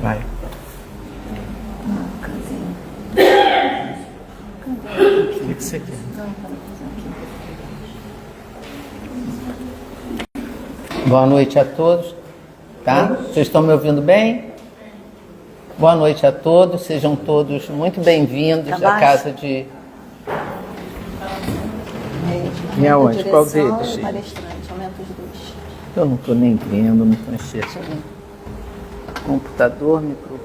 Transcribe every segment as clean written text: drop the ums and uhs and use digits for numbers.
Vai. O que você quer? Boa noite a todos. Tá? Vocês estão me ouvindo bem? Boa noite a todos. Sejam todos muito bem-vindos à casa de... E aonde? Qual deles? Palestrante, aumenta os dois. Eu não estou nem vendo, não estou enxergando. Computador, microfone.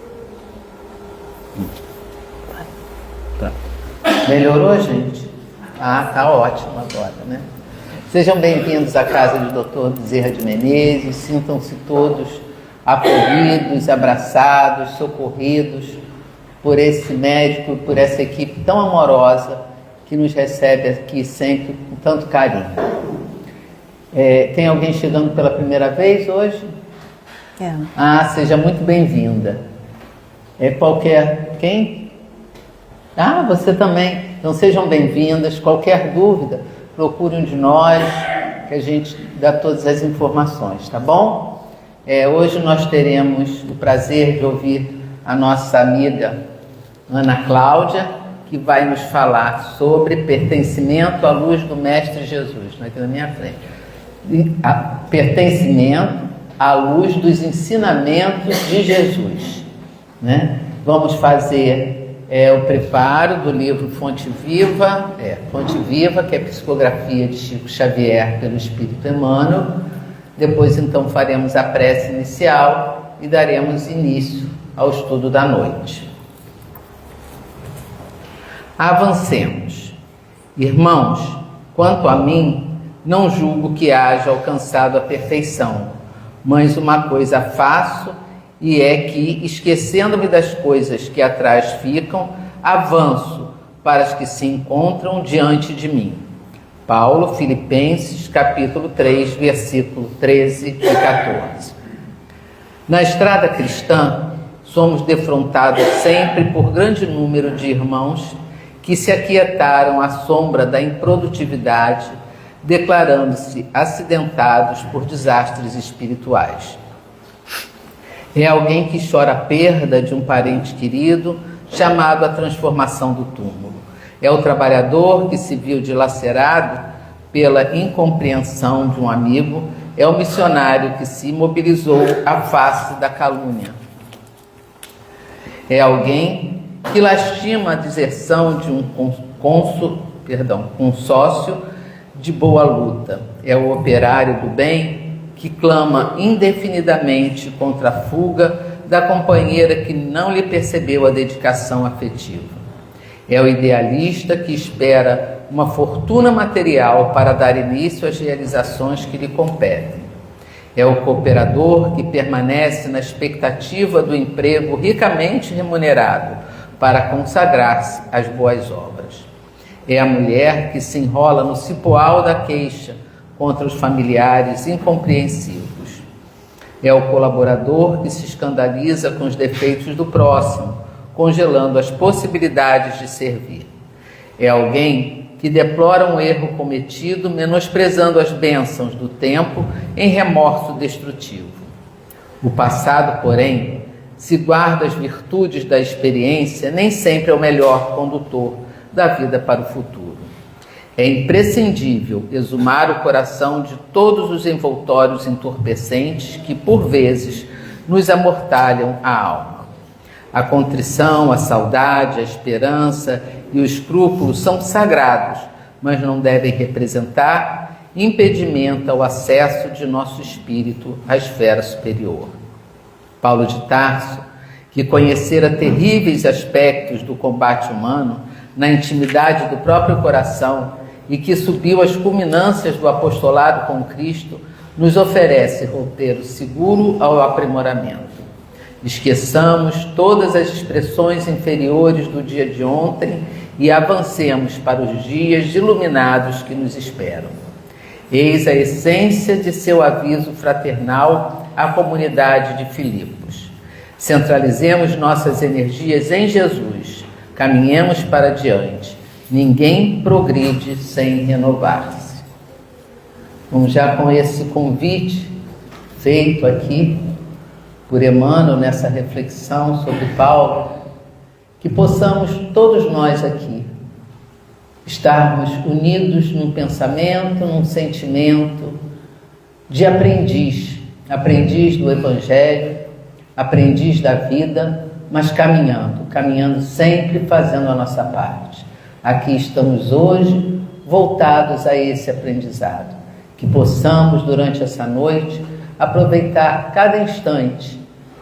Tá. Melhorou, gente? Ah, tá ótimo agora, né? Sejam bem-vindos à casa do Dr. Bezerra de Menezes. Sintam-se todos acolhidos, abraçados, socorridos por esse médico, por essa equipe tão amorosa que nos recebe aqui sempre com tanto carinho. Tem alguém chegando pela primeira vez hoje? Ah, seja muito bem-vinda. Quem? Ah, você também. Então sejam bem-vindas. Qualquer dúvida, procure um de nós, que a gente dá todas as informações, tá bom? Hoje nós teremos o prazer de ouvir a nossa amiga Ana Cláudia, que vai nos falar sobre pertencimento à luz do Mestre Jesus, aqui na minha frente. Pertencimento à luz dos ensinamentos de Jesus, né? Vamos fazer o preparo do livro Fonte Viva, que é Psicografia de Chico Xavier pelo Espírito Emmanuel. Depois, então, faremos a prece inicial e daremos início ao estudo da noite. Avancemos. Irmãos, quanto a mim, não julgo que haja alcançado a perfeição, mas uma coisa faço, e é que, esquecendo-me das coisas que atrás ficam, avanço para as que se encontram diante de mim. Paulo, Filipenses, capítulo 3, versículo 13 e 14. Na estrada cristã, somos defrontados sempre por grande número de irmãos que se aquietaram à sombra da improdutividade, declarando-se acidentados por desastres espirituais. É alguém que chora a perda de um parente querido, chamado à transformação do túmulo. É o trabalhador que se viu dilacerado pela incompreensão de um amigo. É o missionário que se imobilizou à face da calúnia. É alguém que lastima a deserção de um consórcio de boa luta. É o operário do bem que clama indefinidamente contra a fuga da companheira que não lhe percebeu a dedicação afetiva. É o idealista que espera uma fortuna material para dar início às realizações que lhe competem. É o cooperador que permanece na expectativa do emprego ricamente remunerado para consagrar-se às boas obras. É a mulher que se enrola no cipoal da queixa contra os familiares incompreensivos. É o colaborador que se escandaliza com os defeitos do próximo, congelando as possibilidades de servir. É alguém que deplora um erro cometido, menosprezando as bênçãos do tempo em remorso destrutivo. O passado, porém, se guarda as virtudes da experiência, nem sempre é o melhor condutor da vida para o futuro. É imprescindível exumar o coração de todos os envoltórios entorpecentes que, por vezes, nos amortalham a alma. A contrição, a saudade, a esperança e o escrúpulo são sagrados, mas não devem representar impedimento ao acesso de nosso espírito à esfera superior. Paulo de Tarso, que conhecera terríveis aspectos do combate humano na intimidade do próprio coração e que subiu às culminâncias do apostolado com Cristo, nos oferece roteiro seguro ao aprimoramento. Esqueçamos todas as expressões inferiores do dia de ontem e avancemos para os dias iluminados que nos esperam. Eis a essência de seu aviso fraternal à comunidade de Filipos. Centralizemos nossas energias em Jesus, caminhemos para diante, Ninguém progride sem renovar-se. Vamos já com esse convite feito aqui por Emmanuel nessa reflexão sobre Paulo, que possamos todos nós aqui estarmos unidos num pensamento, num sentimento de aprendiz do Evangelho, aprendiz da vida, mas caminhando sempre fazendo a nossa parte. Aqui estamos hoje voltados a esse aprendizado, que possamos durante essa noite aproveitar cada instante,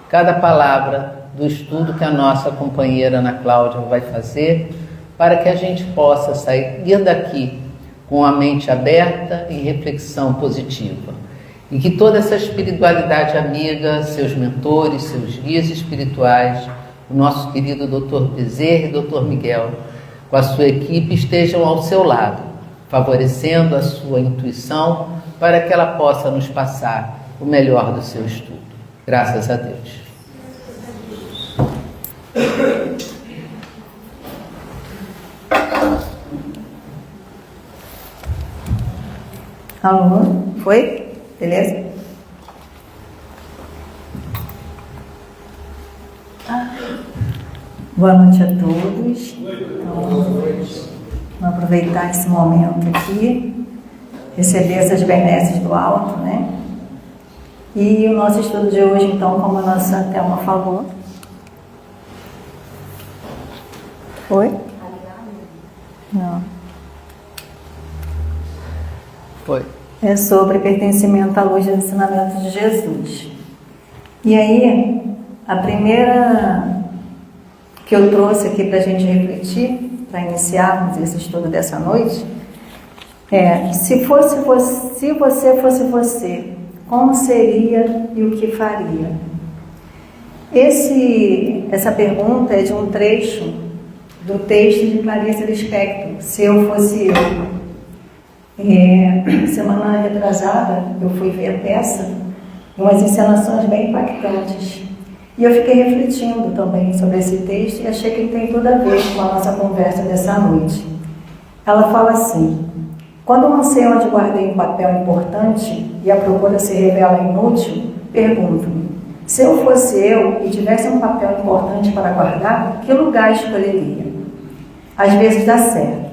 cada palavra do estudo que a nossa companheira Ana Cláudia vai fazer, para que a gente possa sair daqui com a mente aberta e reflexão positiva. E que toda essa espiritualidade amiga, seus mentores, seus guias espirituais, o nosso querido Dr. Bezerra e Dr. Miguel, com a sua equipe, estejam ao seu lado, favorecendo a sua intuição para que ela possa nos passar o melhor do seu estudo. Graças a Deus. Alô? Foi? Beleza? Boa noite a todos. Então, vamos aproveitar esse momento aqui, receber essas benesses do alto, né? E o nosso estudo de hoje, então, como a nossa Thelma falou. Foi? Não. Foi. É sobre pertencimento à luz dos ensinamentos de Jesus. E aí, a primeira que eu trouxe aqui para a gente refletir, para iniciarmos esse estudo dessa noite, é: se você fosse você, como seria e o que faria? Essa pergunta é de um trecho do texto de Clarice Lispector, Se Eu Fosse Eu. Semana retrasada eu fui ver a peça, umas encenações bem impactantes, e eu fiquei refletindo também sobre esse texto e achei que ele tem tudo a ver com a nossa conversa dessa noite. Ela fala assim: quando um ancião onde guardei um papel importante e a procura se revela inútil, pergunto-me: se eu fosse eu e tivesse um papel importante para guardar, que lugar escolheria? Às vezes dá certo,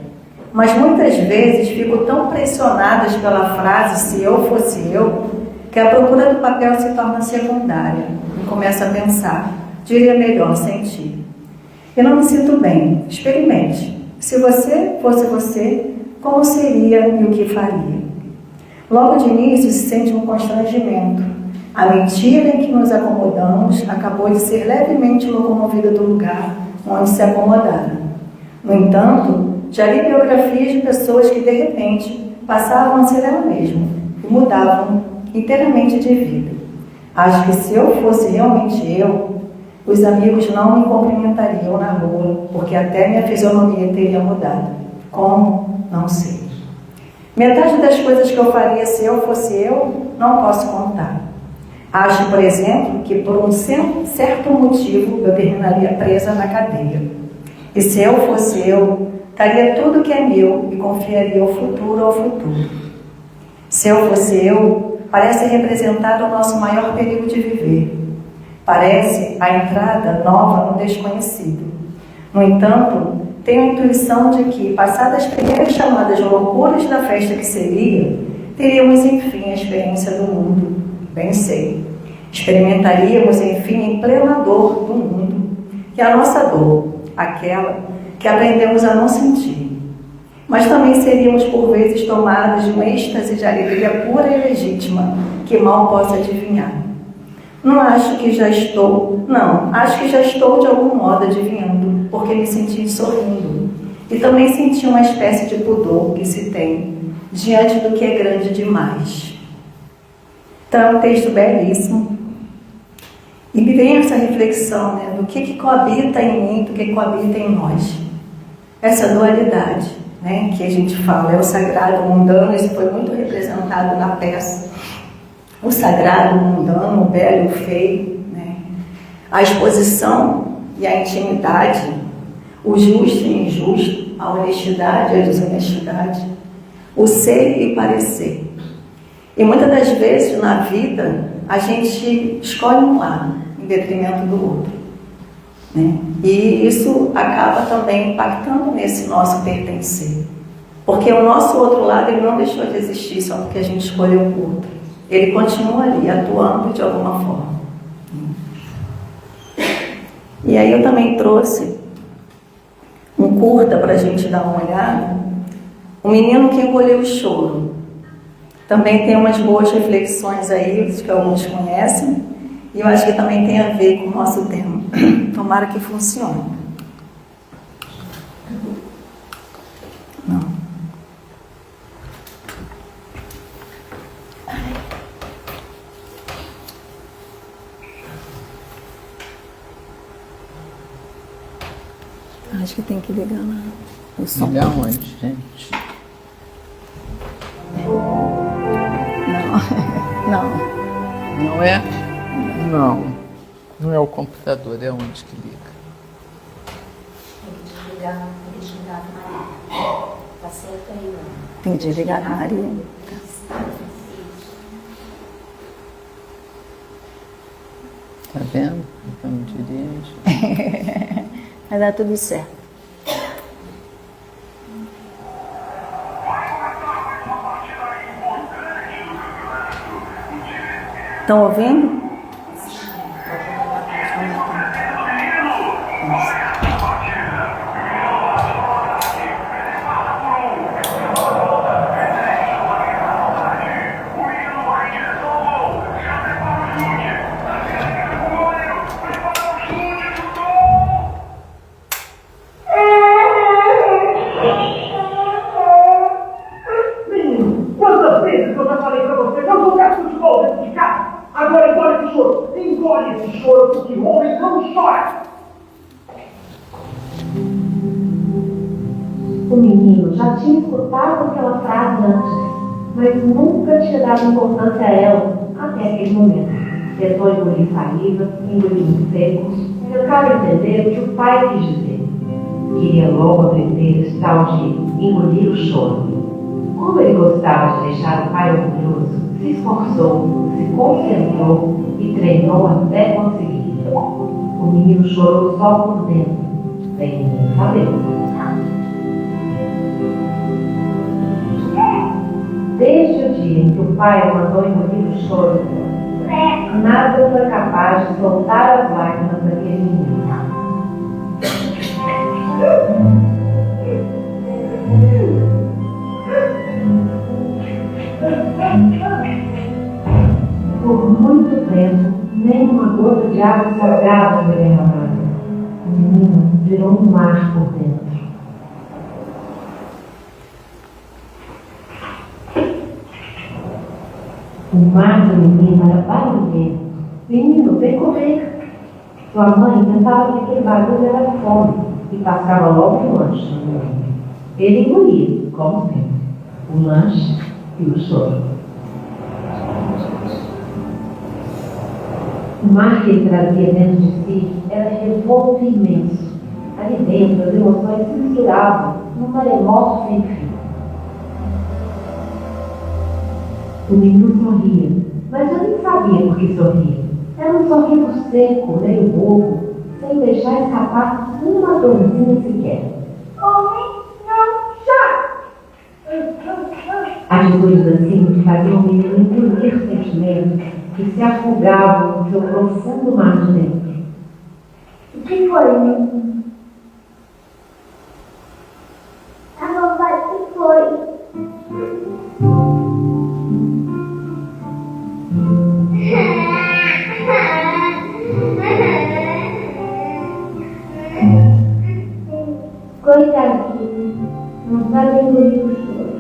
mas muitas vezes fico tão pressionadas pela frase "se eu fosse eu", que a procura do papel se torna secundária e começo a pensar: diria melhor sentir. Eu não me sinto bem. Experimente. Se você fosse você, como seria e o que faria? Logo de início se sente um constrangimento. A mentira em que nos acomodamos acabou de ser levemente locomovida do lugar onde se acomodaram. No entanto, já li biografias de pessoas que de repente passavam a ser ela mesma e mudavam inteiramente de vida. Acho que se eu fosse realmente eu, os amigos não me cumprimentariam na rua, porque até minha fisionomia teria mudado. Como? Não sei. Metade das coisas que eu faria se eu fosse eu, não posso contar. Acho, por exemplo, que por um certo motivo eu terminaria presa na cadeia. E se eu fosse eu, daria tudo que é meu e confiaria o futuro ao futuro. Se eu fosse eu, parece representar o nosso maior perigo de viver. Parece a entrada nova no desconhecido. No entanto, tenho a intuição de que, passadas as primeiras chamadas loucuras da festa que seria, teríamos enfim a experiência do mundo. Bem sei. Experimentaríamos enfim em plena dor do mundo. E a nossa dor, aquela que aprendemos a não sentir. Mas também seríamos por vezes tomados de um êxtase de alegria pura e legítima, que mal posso adivinhar. Acho que já estou de algum modo adivinhando, porque me senti sorrindo. E também senti uma espécie de pudor que se tem diante do que é grande demais. Então é um texto belíssimo. E me vem essa reflexão, né, do que coabita em mim, do que coabita em nós. Essa dualidade, né, que a gente fala, é o sagrado, o mundano. Isso foi muito representado na peça. O sagrado, o mundano, o belo, o feio, né? A exposição e a intimidade, o justo e o injusto, a honestidade e a desonestidade, o ser e parecer. E muitas das vezes na vida a gente escolhe um lado em detrimento do outro, né? E isso acaba também impactando nesse nosso pertencer. Porque o nosso outro lado ele não deixou de existir só porque a gente escolheu o outro. Ele continua ali, atuando de alguma forma. E aí eu também trouxe um curta para a gente dar uma olhada. Um menino que engoliu o choro. Também tem umas boas reflexões aí, que alguns conhecem. E eu acho que também tem a ver com o nosso tema. Tomara que funcione. Não. Acho que tem que ligar o som. Ligar onde, gente? Não. Não é? Não. Não é o computador, é onde que liga. Tem que desligar a Maria. Tá certo aí, né? Tem que desligar a Maria. Tá vendo? Então me dirige. Vai dar tudo certo. Estão ouvindo? Quantas vezes eu já falei pra você que eu não quero futebol dentro de casa? Agora engole esse choro. Engole esse choro, porque homem não chora. O menino já tinha escutado aquela frase antes, mas nunca tinha dado importância a ela até aquele momento. Tentou engolir saliva, engolir os secos, tentava entender o que o pai quis dizer. Queria logo aprender esse tal de engolir o choro. Como ele gostava de deixar o pai orgulhoso, se esforçou, se concentrou e treinou até conseguir. O menino chorou só por dentro, sem ninguém saber. Desde o dia em que o pai o mandou engolir o choro, nada foi capaz de soltar as lágrimas daquele menino. Por muito tempo, nem uma gota de água sagrada foi derramada. O menino virou um mar por dentro. O mar do menino era barulhento. Menino, vem comer. Sua mãe pensava que aquele barulho era fome e passava logo o lanche no menino. Ele engolia, como sempre, o lanche e o choro. O mar que ele trazia dentro de si era revolto e imenso. Ali dentro as emoções se misturavam num maremoto sem fim. O menino sorria, mas eu nem sabia por que sorria. Era um sorriso seco, meio bobo, sem deixar escapar uma dorzinha sequer. Atitudes assim faziam o menino engolir sentimentos que se afogavam no seu profundo mar de dentro. O que foi, menino? A mamãe, o que foi? Coitadinho, não sabe engolir o choro.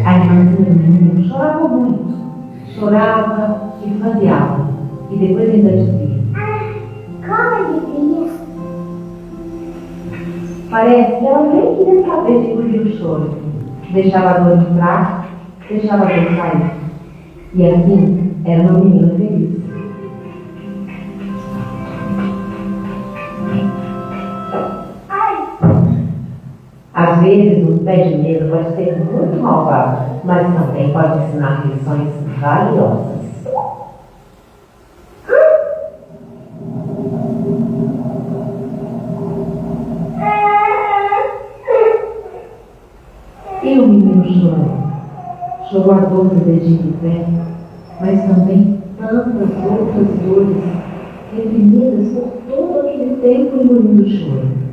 A irmãzinha do menino chorava muito. Chorava e faseava. E depois ainda dizia: como ele dizia? Parece que ela nem queria saber de engolir o choro. Deixava a dor entrar, deixava a dor sair. E assim era uma menina feliz. Às vezes, um pé de medo pode ser muito malvado, mas também pode ensinar lições valiosas. E o menino chorou. Chorou a dor do dedinho do pé, mas também tantas outras dores reprimidas por todo aquele tempo engolindo o choro.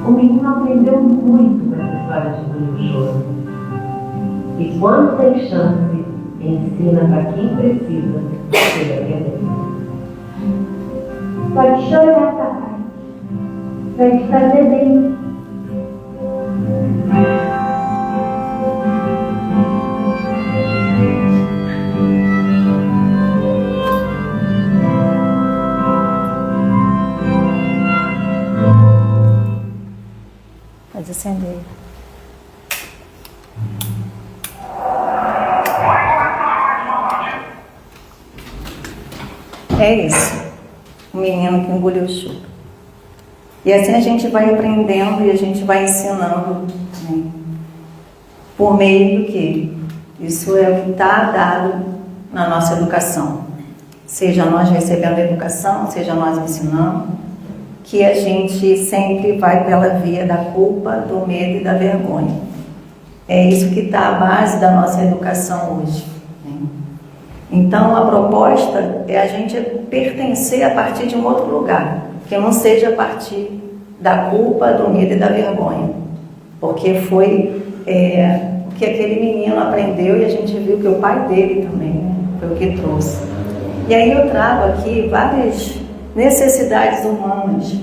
O menino aprendeu muito com essa história de engolir o choro. E quando tem chance, ensina para quem precisa ele aprender. Pode chorar, papai. Vai te fazer bem. Pode acender. É isso. O menino que engoliu o choro. E assim a gente vai aprendendo e a gente vai ensinando, né? Por meio do que? Isso é o que está dado na nossa educação. Seja nós recebendo a educação, seja nós ensinando, que a gente sempre vai pela via da culpa, do medo e da vergonha. É isso que está à base da nossa educação hoje, né? Então, a proposta é a gente pertencer a partir de um outro lugar, que não seja a partir da culpa, do medo e da vergonha. Porque foi o que aquele menino aprendeu e a gente viu que o pai dele também, né, foi o que trouxe. E aí eu trago aqui várias necessidades humanas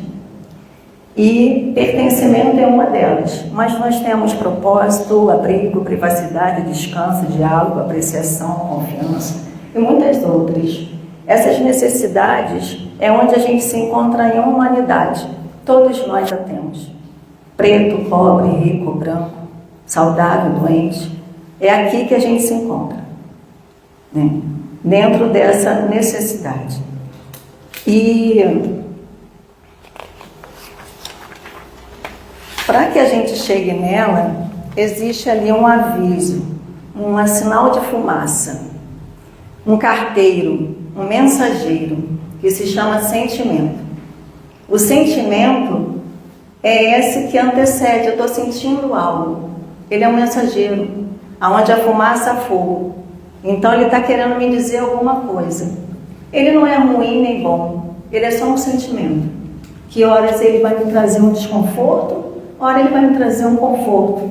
e pertencimento é uma delas, mas nós temos propósito, abrigo, privacidade, descanso, diálogo, apreciação, confiança e muitas outras. Essas necessidades é onde a gente se encontra em humanidade. Todos nós a temos. Preto, pobre, rico, branco, saudável, doente. É aqui que a gente se encontra, né? Dentro dessa necessidade. E para que a gente chegue nela, existe ali um aviso, um sinal de fumaça, um carteiro, um mensageiro, que se chama sentimento. O sentimento é esse que antecede, eu estou sentindo algo. Ele é um mensageiro, aonde a fumaça há fogo. Então ele está querendo me dizer alguma coisa. Ele não é ruim nem bom, ele é só um sentimento. Que horas ele vai me trazer um desconforto, ora ele vai me trazer um conforto.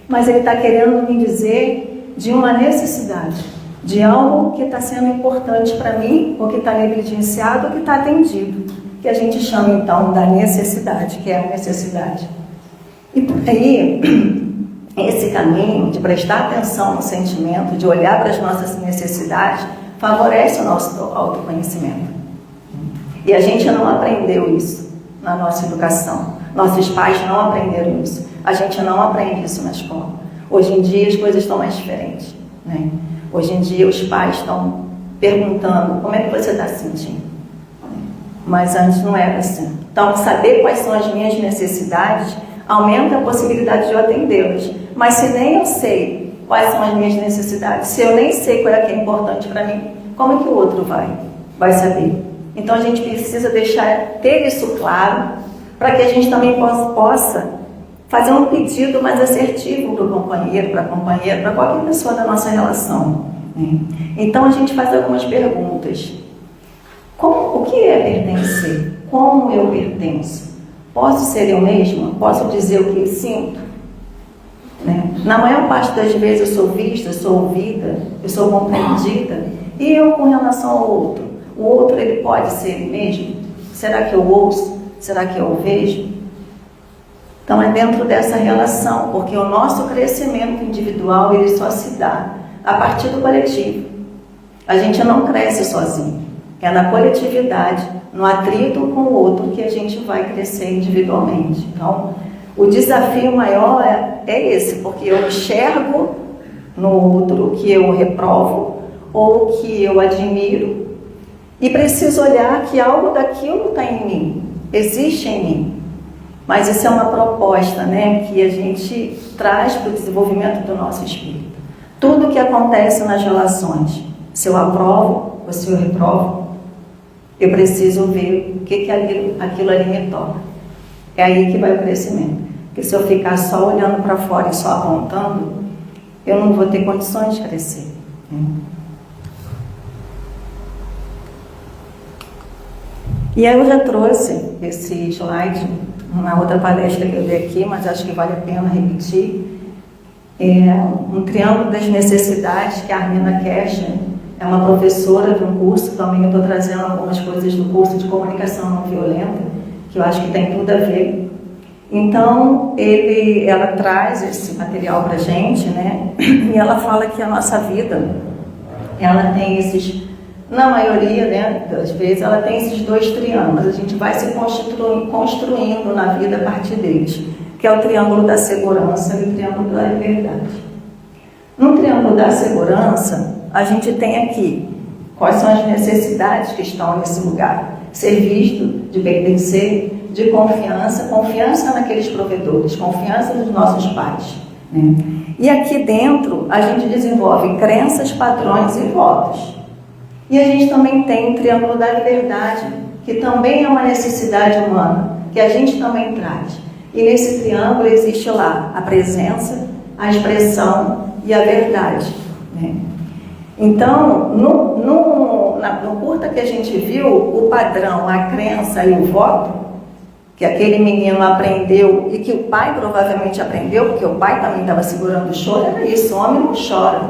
Mas ele está querendo me dizer de uma necessidade, de algo que está sendo importante para mim, ou que está negligenciado, ou que está atendido. Que a gente chama então da necessidade, que é a necessidade. E por aí, esse caminho de prestar atenção no sentimento, de olhar para as nossas necessidades, favorece o nosso autoconhecimento. E a gente não aprendeu isso na nossa educação. Nossos pais não aprenderam isso. A gente não aprende isso na escola. Hoje em dia as coisas estão mais diferentes, né? Hoje em dia os pais estão perguntando como é que você está se sentindo. Mas antes não era assim. Então, saber quais são as minhas necessidades aumenta a possibilidade de eu atendê-las. Mas se nem eu sei quais são as minhas necessidades, se eu nem sei qual é que é importante para mim, como é que o outro vai saber? Então, a gente precisa ter isso claro, para que a gente também possa fazer um pedido mais assertivo para o companheiro, para a companheira, para qualquer pessoa da nossa relação, né? Então, a gente faz algumas perguntas. O que é pertencer? Como eu pertenço? Posso ser eu mesma? Posso dizer o que eu sinto? Né? Na maior parte das vezes eu sou vista, eu sou ouvida, eu sou compreendida. E eu com relação ao outro? O outro, ele pode ser ele mesmo? Será que eu ouço? Será que eu vejo? Então é dentro dessa relação, porque o nosso crescimento individual ele só se dá a partir do coletivo. A gente não cresce sozinho, é na coletividade, no atrito com o outro que a gente vai crescer individualmente. Então, o desafio maior é esse, porque eu enxergo no outro que eu reprovo ou que eu admiro e preciso olhar que algo daquilo está em mim, existe em mim. Mas isso é uma proposta, né, que a gente traz para o desenvolvimento do nosso espírito. Tudo que acontece nas relações, se eu aprovo ou se eu reprovo, eu preciso ver o que aquilo ali me toca. É aí que vai o crescimento. Porque se eu ficar só olhando para fora e só apontando, eu não vou ter condições de crescer. E aí eu já trouxe esse slide na outra palestra que eu dei aqui, mas acho que vale a pena repetir. É um triângulo das necessidades que a Armina Kesher é uma professora de um curso, também eu estou trazendo algumas coisas do curso de comunicação não violenta, que eu acho que tem tudo a ver. Então, ela traz esse material para a gente, né? E ela fala que a nossa vida, ela tem esses, na maioria, né, das vezes, ela tem esses dois triângulos. A gente vai se construindo na vida a partir deles, que é o triângulo da segurança e o triângulo da liberdade. No triângulo da segurança, a gente tem aqui quais são as necessidades que estão nesse lugar. Ser visto, de pertencer, de confiança, confiança naqueles provedores, confiança nos nossos pais, né? E aqui dentro a gente desenvolve crenças, padrões e votos. E a gente também tem o triângulo da liberdade, que também é uma necessidade humana, que a gente também traz. E nesse triângulo existe lá a presença, a expressão e a verdade, né? Então, no curta que a gente viu, o padrão, a crença e o voto, que aquele menino aprendeu e que o pai provavelmente aprendeu, porque o pai também estava segurando o choro, era isso, o homem não chora.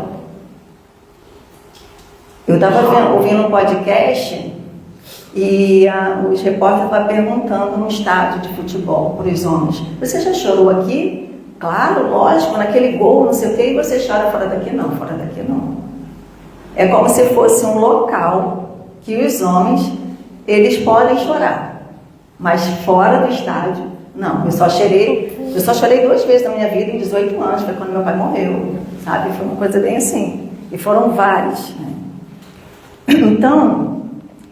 Eu estava ouvindo um podcast e os repórteres estavam perguntando no estádio de futebol para os homens: você já chorou aqui? Claro, lógico, naquele gol, não sei o quê, e você chora fora daqui? Não, fora daqui não. É como se fosse um local que os homens, eles podem chorar, mas fora do estádio, não. Eu só chorei 2 vezes na minha vida em 18 anos, foi quando meu pai morreu, sabe? Foi uma coisa bem assim. E foram vários, né? Então,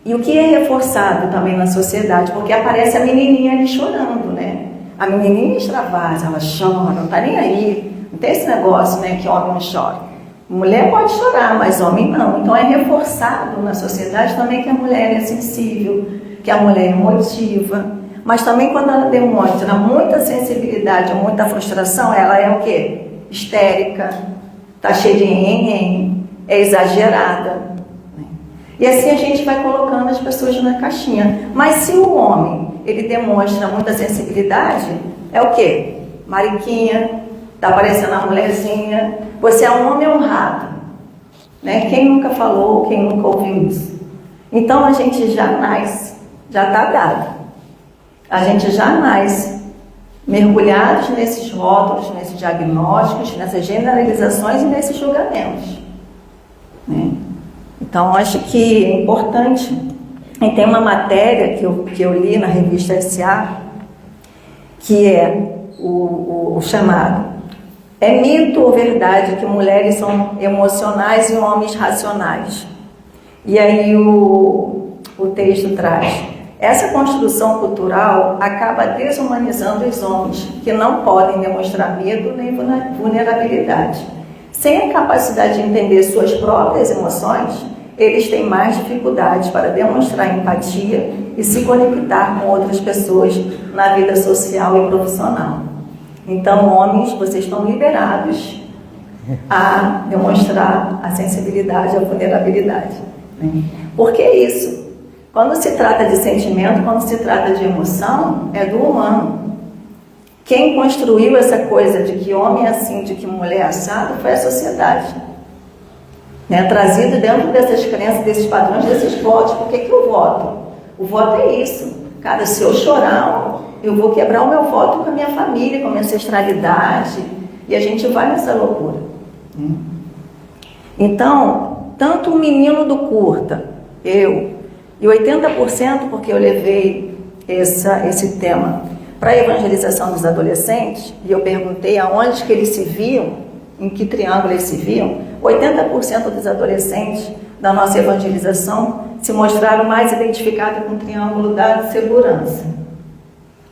e o que é reforçado também na sociedade? Porque aparece a menininha ali chorando, né? A menininha extravasa, ela chora, não tá nem aí. Não tem esse negócio, né, que homem não chora. Mulher pode chorar, mas homem não. Então é reforçado na sociedade também que a mulher é sensível, que a mulher é emotiva. Mas também quando ela demonstra muita sensibilidade ou muita frustração, ela é o quê? Histérica, tá cheia de nhenhenhen, é exagerada. E assim a gente vai colocando as pessoas na caixinha. Mas se o homem, ele demonstra muita sensibilidade, é o quê? Mariquinha, tá parecendo a mulherzinha. Você é um homem honrado, né? Quem nunca falou, quem nunca ouviu isso? Então a gente já nasce, já está dado. A gente já nasce mergulhados nesses rótulos, nesses diagnósticos, nessas generalizações e nesses julgamentos, né? Então acho que é importante. E tem uma matéria que eu li na revista S.A., que é o chamado "É mito ou verdade que mulheres são emocionais e homens racionais?" E aí o texto traz: essa construção cultural acaba desumanizando os homens, que não podem demonstrar medo nem vulnerabilidade. Sem a capacidade de entender suas próprias emoções, eles têm mais dificuldades para demonstrar empatia e se conectar com outras pessoas na vida social e profissional. Então, homens, vocês estão liberados a demonstrar a sensibilidade, a vulnerabilidade, né? Porque é isso. Quando se trata de sentimento, quando se trata de emoção, é do humano. Quem construiu essa coisa de que homem é assim, de que mulher é assado, foi a sociedade, né? Trazido dentro dessas crenças, desses padrões, desses votos. Por que eu voto? O voto é isso. Cara, se eu chorar, eu vou quebrar o meu voto com a minha família, com a minha ancestralidade, e a gente vai nessa loucura. Então, tanto o menino do curta, eu, e 80% porque eu levei esse tema para a evangelização dos adolescentes, e eu perguntei aonde que eles se viam, em que triângulo eles se viam, 80% dos adolescentes da nossa evangelização se mostraram mais identificados com o triângulo da segurança.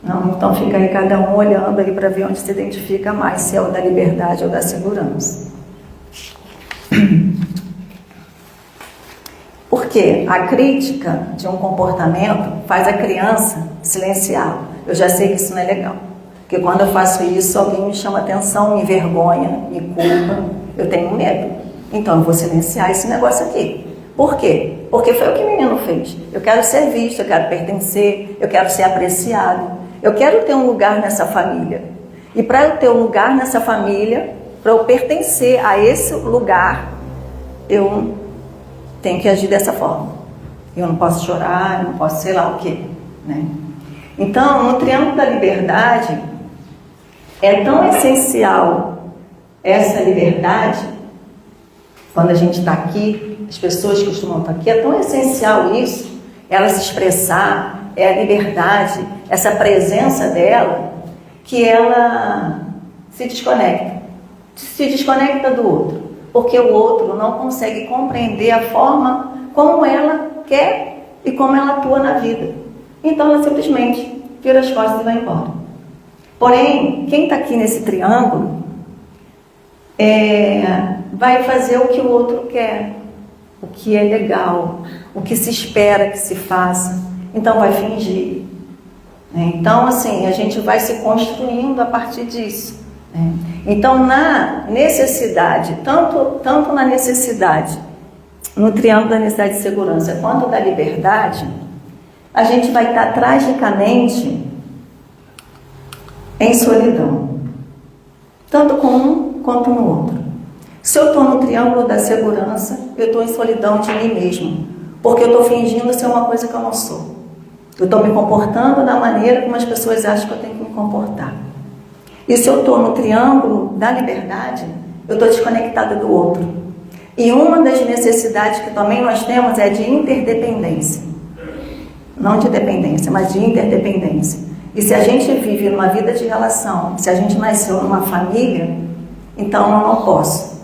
Não, então fica aí cada um olhando aí para ver onde se identifica mais, se é o da liberdade ou da segurança. Porque a crítica de um comportamento faz a criança silenciá-lo. Eu já sei que isso não é legal. Porque quando eu faço isso, alguém me chama atenção, me envergonha, me culpa, eu tenho medo. Então eu vou silenciar esse negócio aqui. Por quê? Porque foi o que o menino fez. Eu quero ser visto, eu quero pertencer, eu quero ser apreciado. Eu quero ter um lugar nessa família. E para eu ter um lugar nessa família, para eu pertencer a esse lugar, eu tenho que agir dessa forma. Eu não posso chorar, eu não posso sei lá o quê, né? Então, no triângulo da liberdade, é tão essencial essa liberdade, quando a gente está aqui, as pessoas costumam estar aqui, é tão essencial isso, ela se expressar, é a liberdade, essa presença dela, que ela se desconecta do outro, porque o outro não consegue compreender a forma como ela quer e como ela atua na vida. Então ela simplesmente vira as costas e vai embora. Porém, quem está aqui nesse triângulo vai fazer o que o outro quer, o que é legal, o que se espera que se faça. Então vai fingir. Então, assim, a gente vai se construindo a partir disso. Então, na necessidade, tanto na necessidade, no triângulo da necessidade de segurança, quanto da liberdade, a gente vai estar tragicamente em solidão, tanto com um quanto no outro. Se eu estou no triângulo da segurança, eu estou em solidão de mim mesmo, porque eu estou fingindo ser uma coisa que eu não sou. Eu estou me comportando da maneira como as pessoas acham que eu tenho que me comportar. E se eu estou no triângulo da liberdade, eu estou desconectada do outro. E uma das necessidades que também nós temos é de interdependência. Não de dependência, mas de interdependência. E se a gente vive numa vida de relação, se a gente nasceu numa família, então eu não posso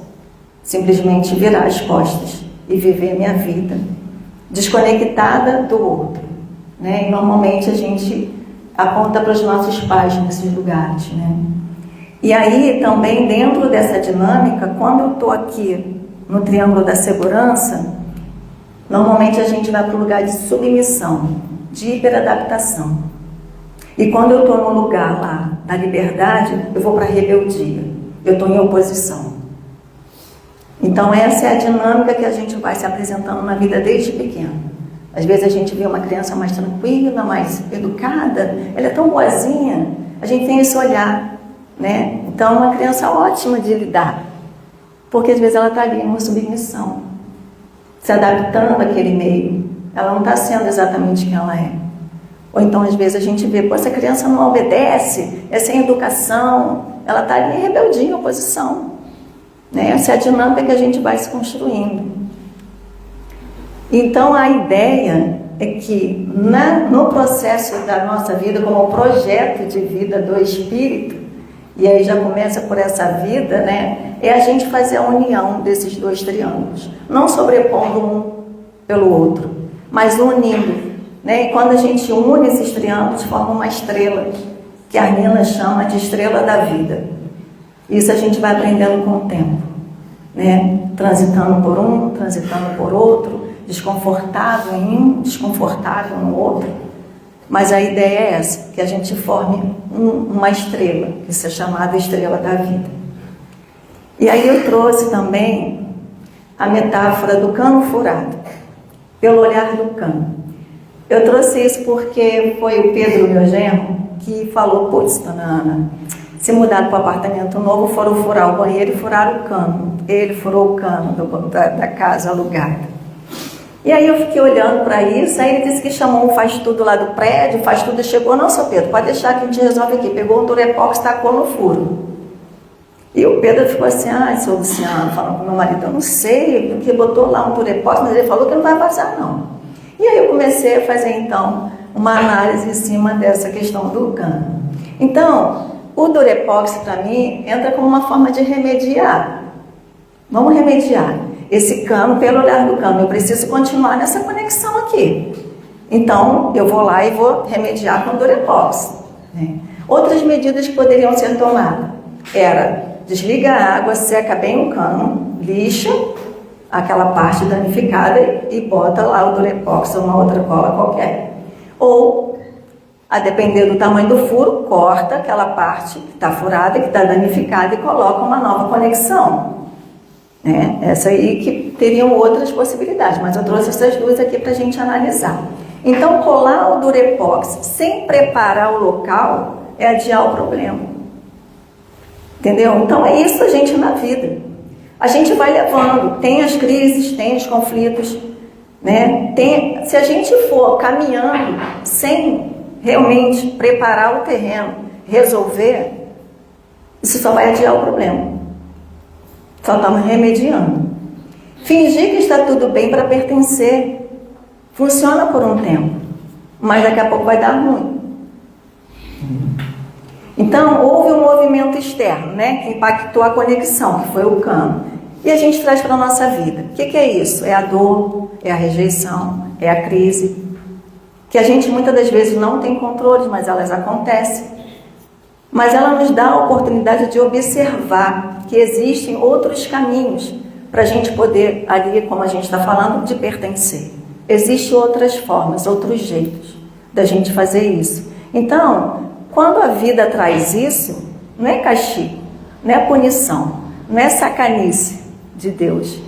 simplesmente virar as costas e viver minha vida desconectada do outro, né? E normalmente a gente aponta para os nossos pais nesses lugares, né? E aí também dentro dessa dinâmica, quando eu estou aqui no triângulo da segurança, normalmente a gente vai para o lugar de submissão, de hiperadaptação. E quando eu estou no lugar lá da liberdade, eu vou para a rebeldia, eu estou em oposição. Então essa é a dinâmica que a gente vai se apresentando na vida desde pequeno. Às vezes a gente vê uma criança mais tranquila, mais educada, ela é tão boazinha, a gente tem esse olhar, né? Então é uma criança ótima de lidar, porque às vezes ela está ali em uma submissão, se adaptando àquele meio, ela não está sendo exatamente quem ela é. Ou então às vezes a gente vê, essa criança não obedece, é sem educação, ela está ali em rebeldia, em oposição, né? Essa é a dinâmica que a gente vai se construindo. Então a ideia é que no processo da nossa vida, como projeto de vida do Espírito, e aí já começa por essa vida, né? É a gente fazer a união desses dois triângulos, não sobrepondo um pelo outro, mas unindo, né? E quando a gente une esses triângulos, forma uma estrela, que a Nina chama de estrela da vida. Isso a gente vai aprendendo com o tempo, né? Transitando por um, transitando por outro, desconfortável em um, desconfortável no outro. Mas a ideia é essa, que a gente forme uma estrela, que isso é chamada estrela da vida. E aí eu trouxe também a metáfora do cano furado, pelo olhar do cano. Eu trouxe isso porque foi o Pedro, meu genro, que falou, putz, dona Ana, se mudaram para o apartamento novo, foram furar o banheiro e furaram o cano. Ele furou o cano da casa alugada. E aí eu fiquei olhando para isso, aí ele disse que chamou um faz tudo lá do prédio, faz tudo, chegou, não, seu Pedro, pode deixar que a gente resolve aqui. Pegou um Durepox, tacou no furo. E o Pedro ficou assim, seu Luciano, falando com meu marido, eu não sei, porque botou lá um Durepox, mas ele falou que não vai vazar não. E aí eu comecei a fazer então uma análise em cima dessa questão do cano. Então, o Durepox para mim entra como uma forma de remediar. Vamos remediar esse cano pelo olhar do cano. Eu preciso continuar nessa conexão aqui. Então, eu vou lá e vou remediar com o Durepox. Né? Outras medidas que poderiam ser tomadas era desliga a água, seca bem o cano, lixa aquela parte danificada e bota lá o Durepox ou uma outra cola qualquer. Ou, a depender do tamanho do furo, corta aquela parte que está furada, que está danificada e coloca uma nova conexão. Essa aí que teriam outras possibilidades, mas eu trouxe essas duas aqui para a gente analisar. Então, colar o Durepox sem preparar o local é adiar o problema. Entendeu? Então, é isso a gente na vida. A gente vai levando, tem as crises, tem os conflitos, né? Se a gente for caminhando sem realmente preparar o terreno, resolver, isso só vai adiar o problema. Só estamos remediando. Fingir que está tudo bem para pertencer funciona por um tempo, mas daqui a pouco vai dar ruim. Então, houve um movimento externo, né, que impactou a conexão, que foi o cano. E a gente traz para a nossa vida. O que é isso? É a dor, é a rejeição, é a crise, que a gente muitas das vezes não tem controle, mas elas acontecem. Mas ela nos dá a oportunidade de observar que existem outros caminhos para a gente poder, ali, como a gente está falando, de pertencer. Existem outras formas, outros jeitos da gente fazer isso. Então, quando a vida traz isso, não é castigo, não é punição, não é sacanice de Deus.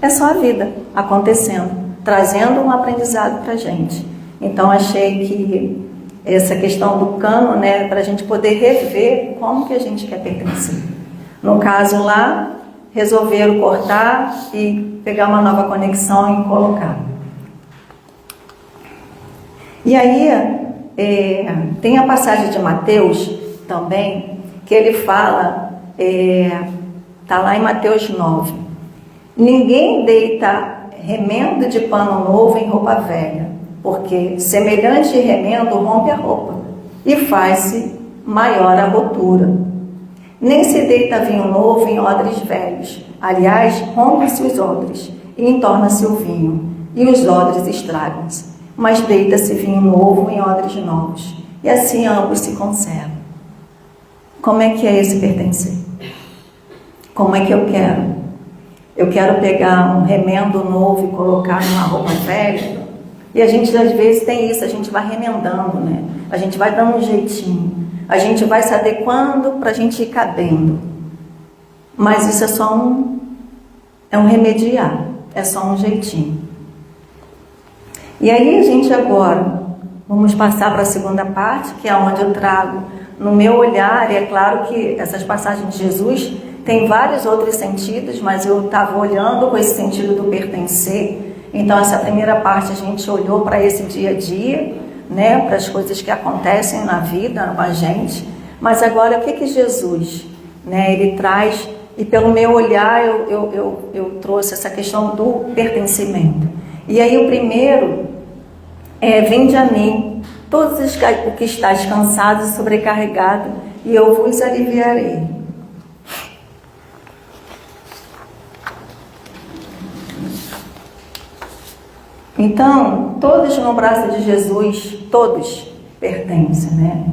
É só a vida acontecendo, trazendo um aprendizado para a gente. Então, achei que essa questão do cano, né, para a gente poder rever como que a gente quer pertencer. No caso lá, resolveram cortar e pegar uma nova conexão e colocar. E aí, tem a passagem de Mateus também, que ele fala, está lá em Mateus 9. Ninguém deita remendo de pano novo em roupa velha, porque semelhante remendo rompe a roupa e faz-se maior a rotura. Nem se deita vinho novo em odres velhos. Aliás, rompe-se os odres e entorna-se o vinho, e os odres estragam-se. Mas deita-se vinho novo em odres novos, e assim ambos se conservam. Como é que é esse pertencer? Como é que eu quero? Eu quero pegar um remendo novo e colocar numa roupa velha? E a gente às vezes tem isso, a gente vai remendando, né? A gente vai dando um jeitinho, a gente vai se adequando para a gente ir cabendo. Mas isso é só um remediar, é só um jeitinho. E aí a gente agora, vamos passar para a segunda parte, que é onde eu trago no meu olhar, e é claro que essas passagens de Jesus têm vários outros sentidos, mas eu estava olhando com esse sentido do pertencer. Então, essa primeira parte a gente olhou para esse dia a dia, né, para as coisas que acontecem na vida com a gente. Mas agora, o que Jesus, né, ele traz, e pelo meu olhar eu trouxe essa questão do pertencimento. E aí o primeiro é: vinde a mim, todos os que estáis cansados e sobrecarregados, e eu vos aliviarei. Então, todos no braço de Jesus, todos pertencem, né?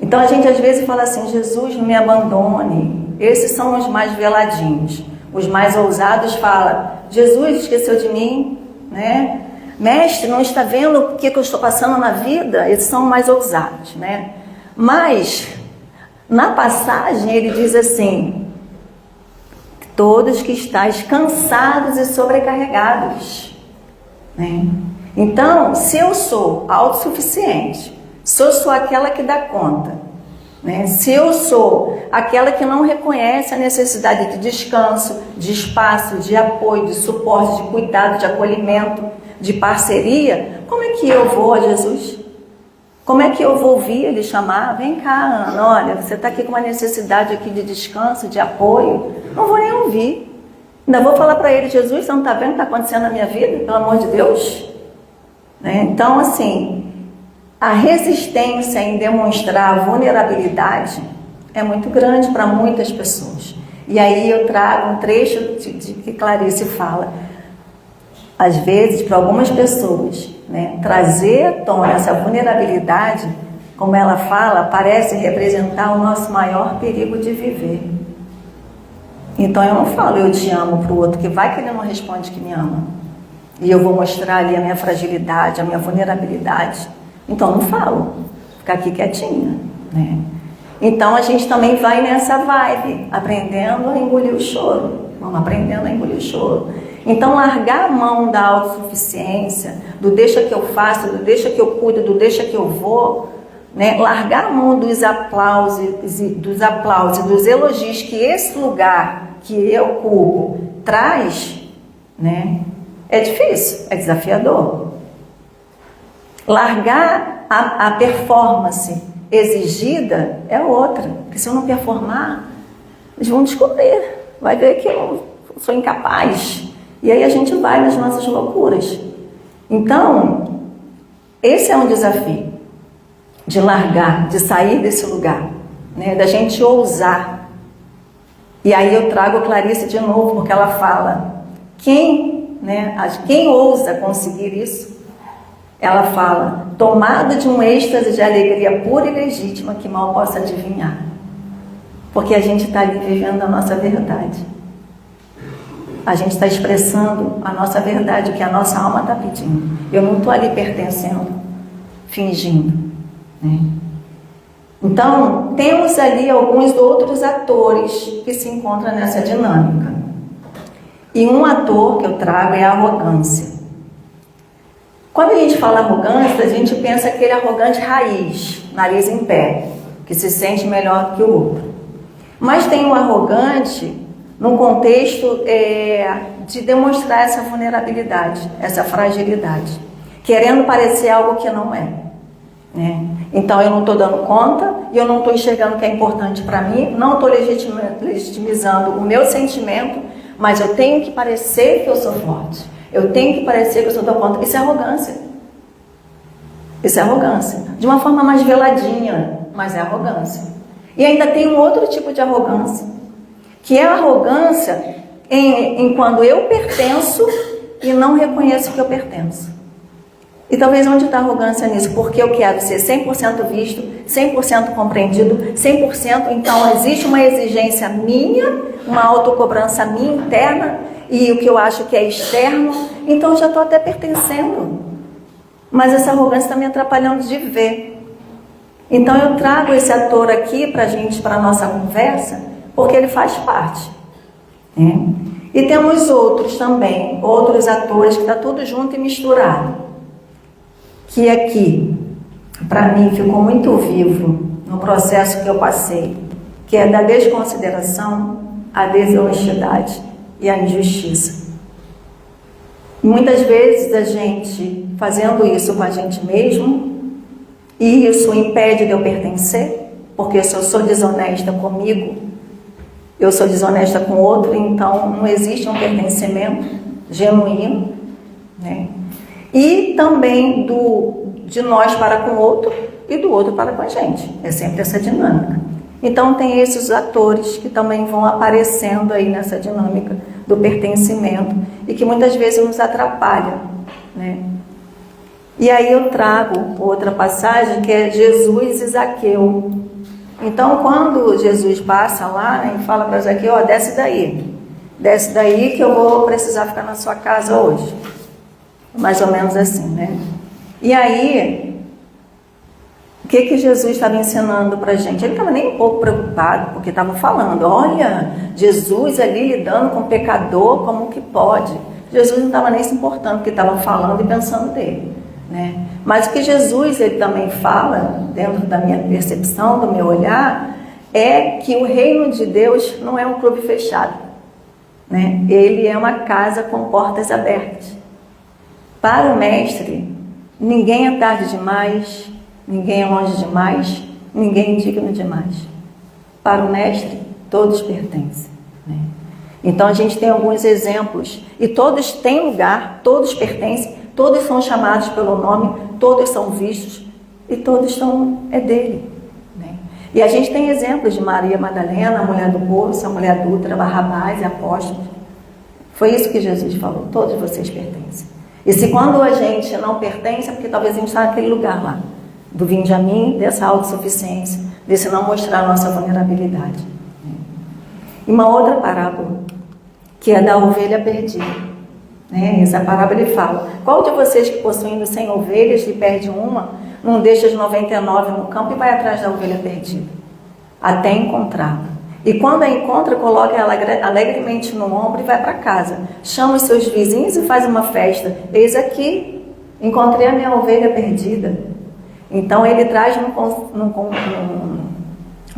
Então a gente às vezes fala assim: Jesus, não me abandone. Esses são os mais veladinhos. Os mais ousados falam: Jesus esqueceu de mim, né? Mestre, não está vendo o que eu estou passando na vida? Esses são mais ousados, né? Mas, na passagem, ele diz assim: todos que estáis cansados e sobrecarregados. Né? Então, se eu sou autossuficiente, se eu sou aquela que dá conta, Né? Se eu sou aquela que não reconhece a necessidade de descanso, de espaço, de apoio, de suporte, de cuidado, de acolhimento, de parceria, como é que eu vou a Jesus? Como é que eu vou ouvir ele chamar? Vem cá, Ana, olha, você está aqui com uma necessidade aqui de descanso, de apoio. Não vou nem ouvir. Ainda vou falar para ele, Jesus, você não está vendo o que está acontecendo na minha vida? Pelo amor de Deus. Né? Então, assim, a resistência em demonstrar a vulnerabilidade é muito grande para muitas pessoas. E aí eu trago um trecho de que Clarice fala. Às vezes, para algumas pessoas, né, trazer à tona essa vulnerabilidade, como ela fala, parece representar o nosso maior perigo de viver. Então eu não falo eu te amo para o outro, que vai que ele não responde que me ama. E eu vou mostrar ali a minha fragilidade, a minha vulnerabilidade. Então não falo, ficar aqui quietinha, né? Então a gente também vai nessa vibe, aprendendo a engolir o choro. Vamos aprendendo a engolir o choro. Então largar a mão da autossuficiência, do deixa que eu faço, do deixa que eu cuido, do deixa que eu vou, né? Largar a mão dos aplausos, dos elogios que esse lugar que eu ocupo traz, né? É difícil, é desafiador. Largar a performance exigida é outra, porque se eu não performar, eles vão descobrir, vai ver que eu sou incapaz. E aí a gente vai nas nossas loucuras. Então, esse é um desafio, de largar, de sair desse lugar, né? Da gente ousar. E aí eu trago a Clarice de novo, porque ela fala, quem ousa conseguir isso, ela fala, tomada de um êxtase de alegria pura e legítima que mal possa adivinhar. Porque a gente está ali vivendo a nossa verdade. A gente está expressando a nossa verdade, o que a nossa alma está pedindo. Eu não estou ali pertencendo, fingindo, né? Então, temos ali alguns outros atores que se encontram nessa dinâmica. E um ator que eu trago é a arrogância. Quando a gente fala arrogância, a gente pensa aquele arrogante raiz, nariz em pé, que se sente melhor do que o outro. Mas tem o arrogante no contexto de demonstrar essa vulnerabilidade, essa fragilidade, querendo parecer algo que não é, né? Então eu não estou dando conta, e eu não estou enxergando o que é importante para mim, não estou legitimizando o meu sentimento, mas eu tenho que parecer que eu sou forte, eu tenho que parecer que eu sou da conta. Isso é arrogância. Isso é arrogância. De uma forma mais veladinha, mas é arrogância. E ainda tem um outro tipo de arrogância, que é a arrogância em quando eu pertenço e não reconheço que eu pertenço. E talvez onde está a arrogância nisso? Porque eu quero ser 100% visto, 100% compreendido, 100%, então existe uma exigência minha, uma autocobrança minha interna, e o que eu acho que é externo, então eu já estou até pertencendo. Mas essa arrogância está me atrapalhando de ver. Então eu trago esse ator aqui para a nossa conversa, porque ele faz parte, né? E temos outros também, outros atores que está tudo junto e misturado, que aqui, para mim, ficou muito vivo no processo que eu passei, que é da desconsideração, a desonestidade e a injustiça. Muitas vezes a gente fazendo isso com a gente mesmo, e isso impede de eu pertencer, porque se eu sou desonesta comigo, eu sou desonesta com o outro, então não existe um pertencimento genuíno, né? E também de nós para com o outro e do outro para com a gente. É sempre essa dinâmica. Então tem esses atores que também vão aparecendo aí nessa dinâmica do pertencimento e que muitas vezes nos atrapalham, né? E aí eu trago outra passagem que é Jesus e Zaqueu. Então quando Jesus passa lá, né, e fala para Zaqueu, ó, desce daí que eu vou precisar ficar na sua casa hoje. Mais ou menos assim, né? E aí, o que Jesus estava ensinando para a gente? Ele estava nem um pouco preocupado, porque estava falando, olha, Jesus ali lidando com o pecador, como que pode? Jesus não estava nem se importando, porque estava falando e pensando dele, né? Mas o que Jesus ele também fala, dentro da minha percepção, do meu olhar, é que o reino de Deus não é um clube fechado, né? Ele é uma casa com portas abertas. Para o mestre, ninguém é tarde demais, ninguém é longe demais, ninguém é indigno demais. Para o mestre, todos pertencem, né? Então a gente tem alguns exemplos, e todos têm lugar, todos pertencem, todos são chamados pelo nome, todos são vistos, e todos é dele, né? E a gente tem exemplos de Maria Madalena, a mulher do poço, a mulher adúltera, Barrabás e apóstolos. Foi isso que Jesus falou, todos vocês pertencem. E se quando a gente não pertence, é porque talvez a gente está naquele lugar lá, do vinde a mim, dessa autossuficiência, desse não mostrar a nossa vulnerabilidade. E uma outra parábola, que é da ovelha perdida, né? Essa parábola ele fala: qual de vocês que possuindo 100 ovelhas lhe perde uma, não deixa as 99 no campo e vai atrás da ovelha perdida, até encontrá-la? E quando a encontra, coloca ela alegremente no ombro e vai para casa. Chama os seus vizinhos e faz uma festa. Eis aqui, encontrei a minha ovelha perdida. Então ele traz num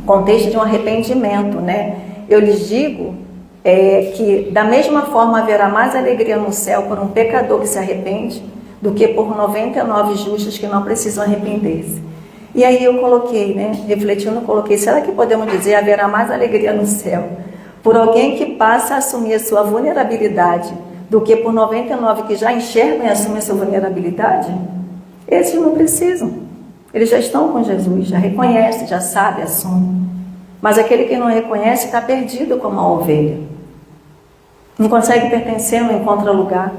contexto de um arrependimento, né? Eu lhes digo que da mesma forma haverá mais alegria no céu por um pecador que se arrepende do que por 99 justos que não precisam arrepender-se. E aí eu coloquei, né, refletindo, coloquei: será que podemos dizer haverá mais alegria no céu por alguém que passa a assumir a sua vulnerabilidade do que por 99 que já enxergam e assumem a sua vulnerabilidade? Esses não precisam, eles já estão com Jesus, já reconhecem, já sabem, assumem. Mas aquele que não reconhece está perdido como a ovelha, não consegue pertencer, não encontra lugar.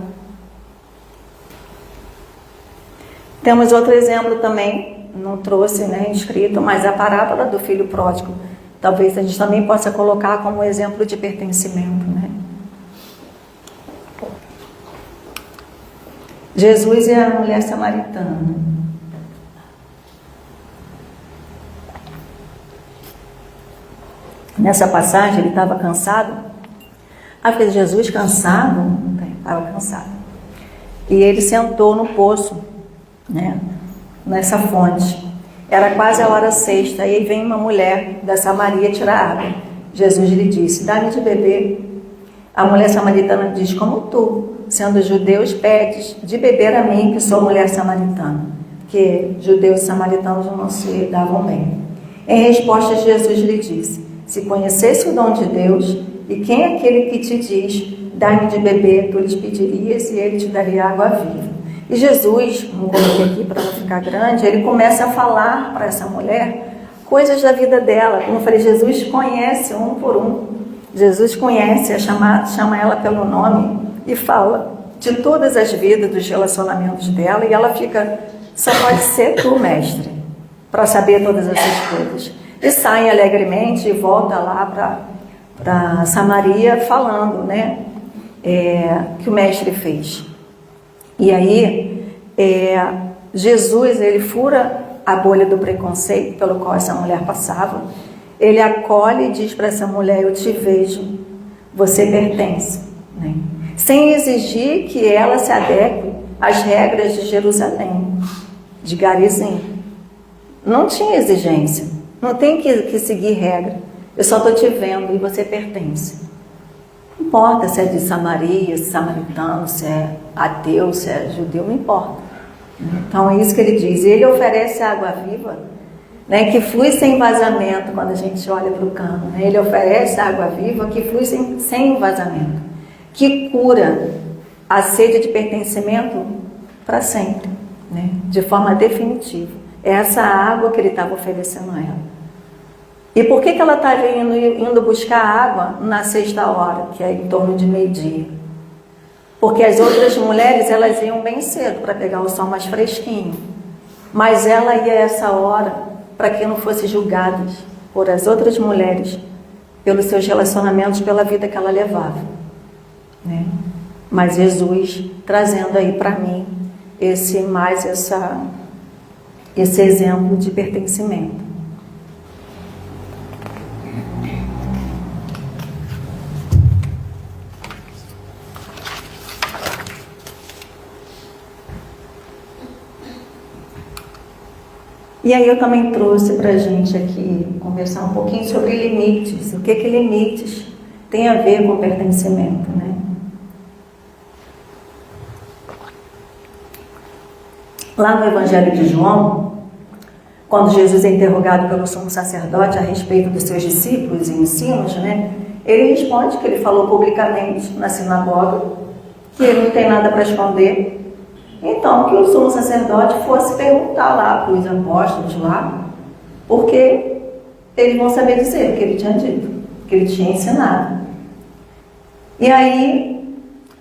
Temos outro exemplo também, não trouxe, né, escrito, mas a parábola do filho pródigo, talvez a gente também possa colocar como exemplo de pertencimento, né? Jesus e a mulher samaritana. Nessa passagem ele estava cansado. Porque Jesus cansado, estava cansado. E ele sentou no poço, né, nessa fonte. Era quase a hora sexta, e aí vem uma mulher da Samaria tirar água. Jesus lhe disse: dá-me de beber. A mulher samaritana diz: como tu, sendo judeus, pedes de beber a mim, que sou mulher samaritana? Porque judeus e samaritanos não se davam bem. Em resposta, Jesus lhe disse: se conhecesse o dom de Deus, e quem é aquele que te diz, dá-me de beber, tu lhes pedirias e ele te daria água viva. E Jesus, não coloquei aqui para não ficar grande, ele começa a falar para essa mulher coisas da vida dela. Como eu falei, Jesus conhece um por um. Jesus conhece, chama ela pelo nome e fala de todas as vidas, dos relacionamentos dela, e ela fica: só pode ser tu, mestre, para saber todas essas coisas. E sai alegremente e volta lá para Samaria falando, né, que o mestre fez. E aí Jesus, ele fura a bolha do preconceito pelo qual essa mulher passava. Ele acolhe e diz para essa mulher: eu te vejo, você pertence, né? Sem exigir que ela se adeque às regras de Jerusalém, de Garizim. Não tinha exigência, não tem que seguir regra. Eu só estou te vendo e você pertence. Não importa se é de Samaria, se é samaritano, se é ateu, se é judeu, não importa. Então é isso que ele diz. Ele oferece água viva, né, que flui sem vazamento. Quando a gente olha para o cano, né, ele oferece água viva que flui sem vazamento, que cura a sede de pertencimento para sempre, né, de forma definitiva. É essa água que ele estava oferecendo a ela. E por que ela estava indo buscar água na sexta hora, que é em torno de meio-dia? Porque as outras mulheres, elas iam bem cedo para pegar o sol mais fresquinho. Mas ela ia a essa hora para que não fosse julgada por as outras mulheres, pelos seus relacionamentos, pela vida que ela levava, né? Mas Jesus trazendo aí para mim esse exemplo de pertencimento. E aí eu também trouxe para a gente aqui conversar um pouquinho sobre limites. O que limites tem a ver com pertencimento, né? Lá no Evangelho de João, quando Jesus é interrogado pelo sumo sacerdote a respeito dos seus discípulos e ensinos, né? Ele responde que ele falou publicamente na sinagoga, que ele não tem nada para esconder. Então, que o sumo sacerdote fosse perguntar lá para os apóstolos lá, porque eles vão saber dizer o que ele tinha dito, o que ele tinha ensinado. E aí,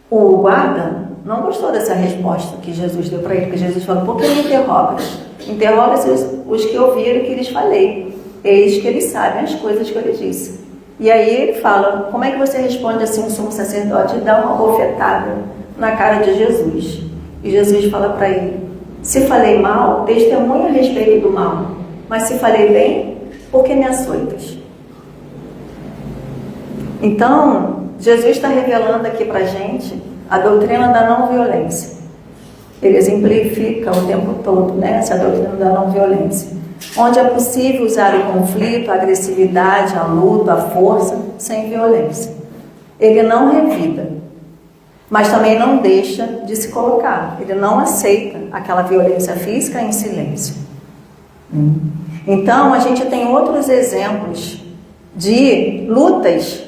o guarda não gostou dessa resposta que Jesus deu para ele, porque Jesus falou: por que me interrogas? Interroga-se os que ouviram o que lhes falei, eis que eles sabem as coisas que eu lhes disse. E aí ele fala: como é que você responde assim o sumo sacerdote? E dá uma bofetada na cara de Jesus. E Jesus fala para ele: se falei mal, testemunha a respeito do mal, mas se falei bem, por que me açoitas? Então, Jesus está revelando aqui para a gente a doutrina da não violência. Ele exemplifica o tempo todo, né, essa doutrina da não violência, onde é possível usar o conflito, a agressividade, a luta, a força, sem violência. Ele não revida, mas também não deixa de se colocar. Ele não aceita aquela violência física em silêncio. Então, a gente tem outros exemplos de lutas,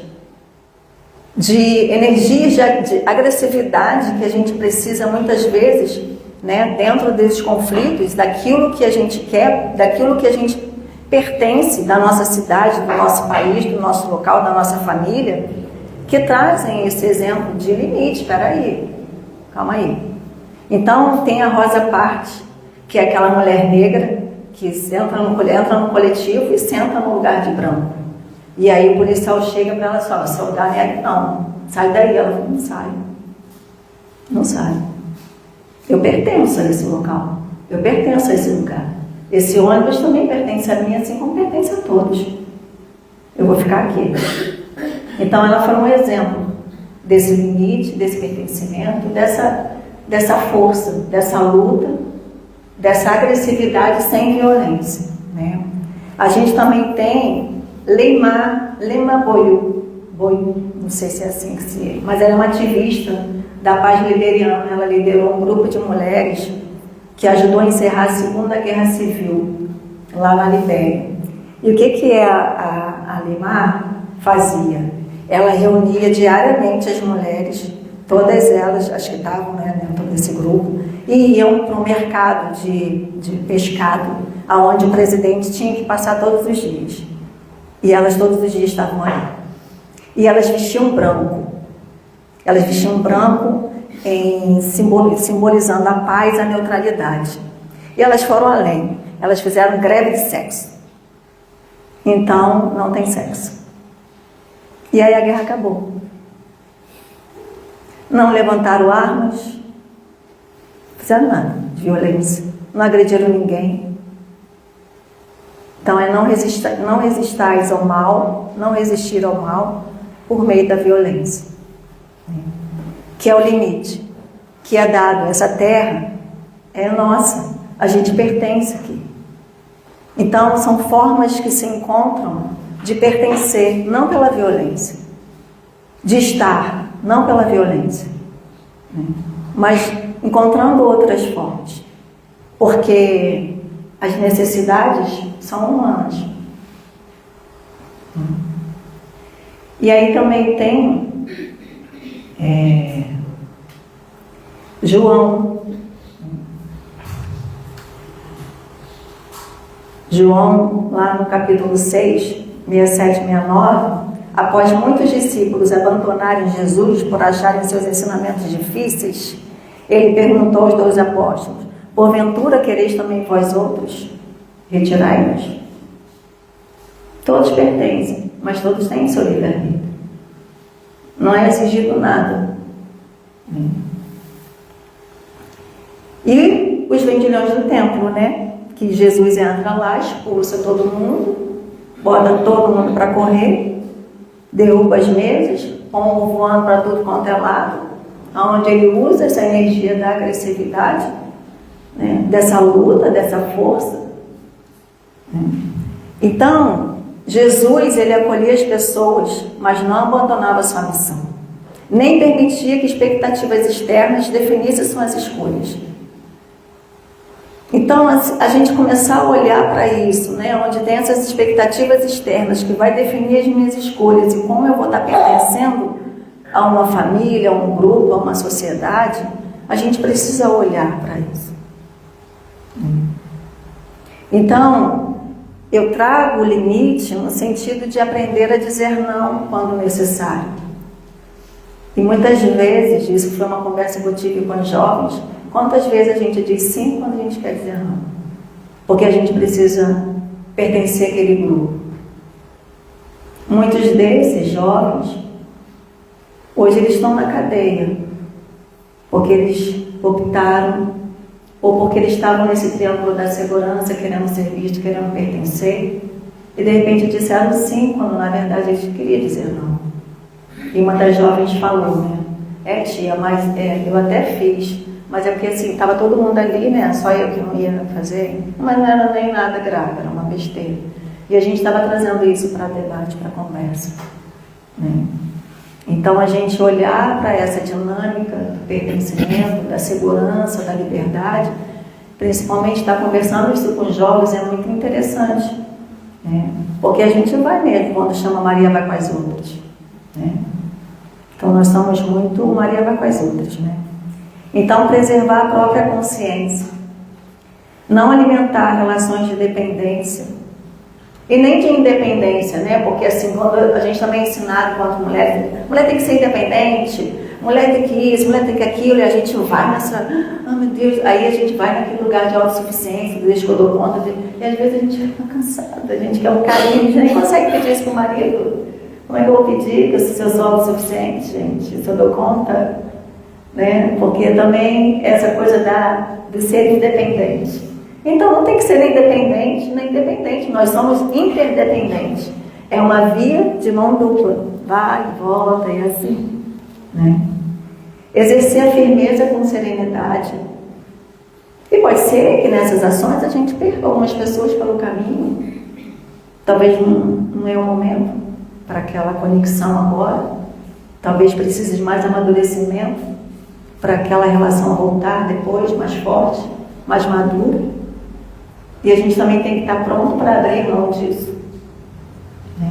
de energias de agressividade que a gente precisa muitas vezes, né, dentro desses conflitos, daquilo que a gente quer, daquilo que a gente pertence, da nossa cidade, do nosso país, do nosso local, da nossa família, que trazem esse exemplo de limite. Espera aí, calma aí. Então, tem a Rosa Parks, que é aquela mulher negra que entra no coletivo e senta no lugar de branco. E aí o policial chega para ela e fala: seu lugar é não, sai daí. Ela fala: não sai, não sai. Eu pertenço a esse local, eu pertenço a esse lugar. Esse ônibus também pertence a mim, assim como pertence a todos. Eu vou ficar aqui. Então ela foi um exemplo desse limite, desse pertencimento, dessa força, dessa luta, dessa agressividade sem violência, né? A gente também tem Lema Boyu, não sei se é assim que se é, mas ela é uma ativista da paz liberiana. Ela liderou um grupo de mulheres que ajudou a encerrar a Segunda Guerra Civil lá na Libéria. E o que a Lema fazia? Ela reunia diariamente as mulheres, todas elas, acho que estavam, né, dentro desse grupo, e iam para o mercado de pescado, aonde o presidente tinha que passar todos os dias. E elas todos os dias estavam ali. E elas vestiam branco. Elas vestiam branco simbolizando a paz e a neutralidade. E elas foram além. Elas fizeram greve de sexo. Então, não tem sexo. E aí a guerra acabou. Não levantaram armas, fizeram nada de violência, não agrediram ninguém. Então é não resistais ao mal, não resistir ao mal por meio da violência, que é o limite, que é dado. Essa terra é nossa, a gente pertence aqui. Então são formas que se encontram de pertencer, não pela violência, de estar, não pela violência, mas encontrando outras formas, porque as necessidades são humanas. E aí também tem João, lá no capítulo 6, 67, 69, após muitos discípulos abandonarem Jesus por acharem seus ensinamentos difíceis, ele perguntou aos 12 apóstolos: porventura quereis também vós outros retirai-nos? Todos pertencem, mas todos têm seu livre-arbítrio. Não é exigido nada. E os vendilhões do templo, né? Que Jesus entra lá, expulsa todo mundo, bota todo mundo para correr, derruba as mesas, pombo voando para tudo quanto é lado, onde ele usa essa energia da agressividade, né? Dessa luta, dessa força, Então, Jesus, ele acolhia as pessoas, mas não abandonava sua missão. Nem permitia que expectativas externas definissem suas escolhas. Então, a gente começar a olhar para isso, né? Onde tem essas expectativas externas que vai definir as minhas escolhas e como eu vou estar pertencendo a uma família, a um grupo, a uma sociedade, a gente precisa olhar para isso. Então, eu trago o limite no sentido de aprender a dizer não quando necessário. E muitas vezes, isso foi uma conversa que eu tive com os jovens, quantas vezes a gente diz sim quando a gente quer dizer não? Porque a gente precisa pertencer àquele grupo. Muitos desses jovens, hoje eles estão na cadeia, porque eles optaram, ou porque eles estavam nesse triângulo da segurança, querendo ser vistos, querendo pertencer, e de repente disseram sim, quando na verdade eles queriam dizer não. E uma das jovens falou, né? Tia, mas eu até fiz, mas é porque assim, estava todo mundo ali, né? Só eu que não ia fazer. Mas não era nem nada grave, era uma besteira. E a gente estava trazendo isso para debate, para conversa, né? Então, a gente olhar para essa dinâmica do pertencimento, da segurança, da liberdade, principalmente estar conversando isso com os jovens é muito interessante, né? Porque a gente vai mesmo, quando chama Maria vai com as outras, né? Então, nós somos muito Maria vai com as outras, né? Então, preservar a própria consciência, não alimentar relações de dependência, e nem de independência, né? Porque assim, quando a gente também é ensinado enquanto mulher tem que ser independente, mulher tem que isso, mulher tem que aquilo, e a gente vai nessa, meu Deus, aí a gente vai naquele lugar de autossuficiência, deixa que eu dou conta, e às vezes a gente fica cansada, a gente quer um carinho, a gente nem consegue pedir isso pro marido. Como é que eu vou pedir se eu sou autossuficiente, gente? Se eu dou conta, né? Porque também essa coisa do ser independente. Então, não tem que ser nem dependente, nem independente. Nós somos interdependentes. É uma via de mão dupla. Vai, volta e assim, né? Exercer a firmeza com serenidade. E pode ser que nessas ações a gente perca algumas pessoas pelo caminho. Talvez não é o momento para aquela conexão agora. Talvez precise de mais amadurecimento para aquela relação voltar depois mais forte, mais madura. E a gente também tem que estar pronto para abrir mão disso, né?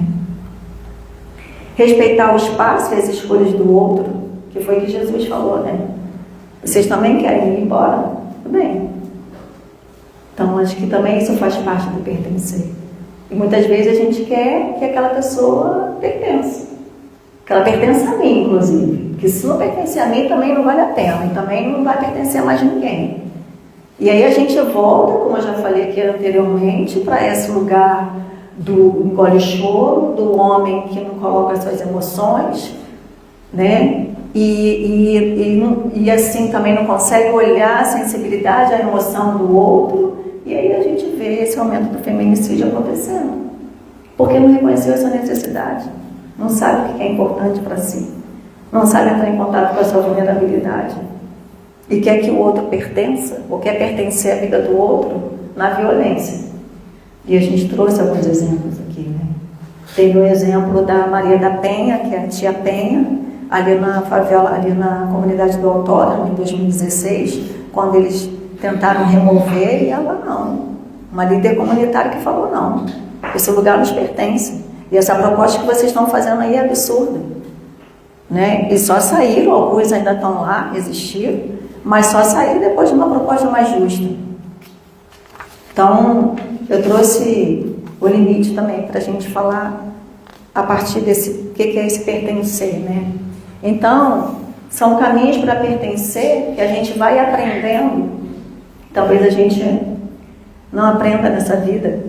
Respeitar o espaço e as escolhas do outro, que foi o que Jesus falou, né? Vocês também querem ir embora? Tudo bem. Então, acho que também isso faz parte do pertencer. E muitas vezes a gente quer que aquela pessoa pertença. Que ela pertença a mim, inclusive. Porque se não pertencer a mim, também não vale a pena. E também não vai pertencer a mais ninguém. E aí a gente volta, como eu já falei aqui anteriormente, para esse lugar do engole choro, do homem que não coloca suas emoções, né? E assim também não consegue olhar a sensibilidade, a emoção do outro. E aí a gente vê esse aumento do feminicídio acontecendo. Porque não reconheceu essa necessidade. Não sabe o que é importante para si. Não sabe entrar em contato com a sua vulnerabilidade. E quer que o outro pertença, ou quer pertencer à vida do outro na violência. E a gente trouxe alguns exemplos aqui, né? Teve um exemplo da Maria da Penha, que é a tia Penha, ali na favela, ali na comunidade do Autódromo, em 2016, quando eles tentaram remover, e ela não. Uma líder comunitária que falou não. Esse lugar nos pertence. E essa proposta que vocês estão fazendo aí é absurda, né? E só saíram, alguns ainda estão lá, resistiram, mas só saíram depois de uma proposta mais justa. Então, eu trouxe o limite também para a gente falar a partir desse, o que é esse pertencer, né? Então, são caminhos para pertencer que a gente vai aprendendo. Talvez a gente não aprenda nessa vida,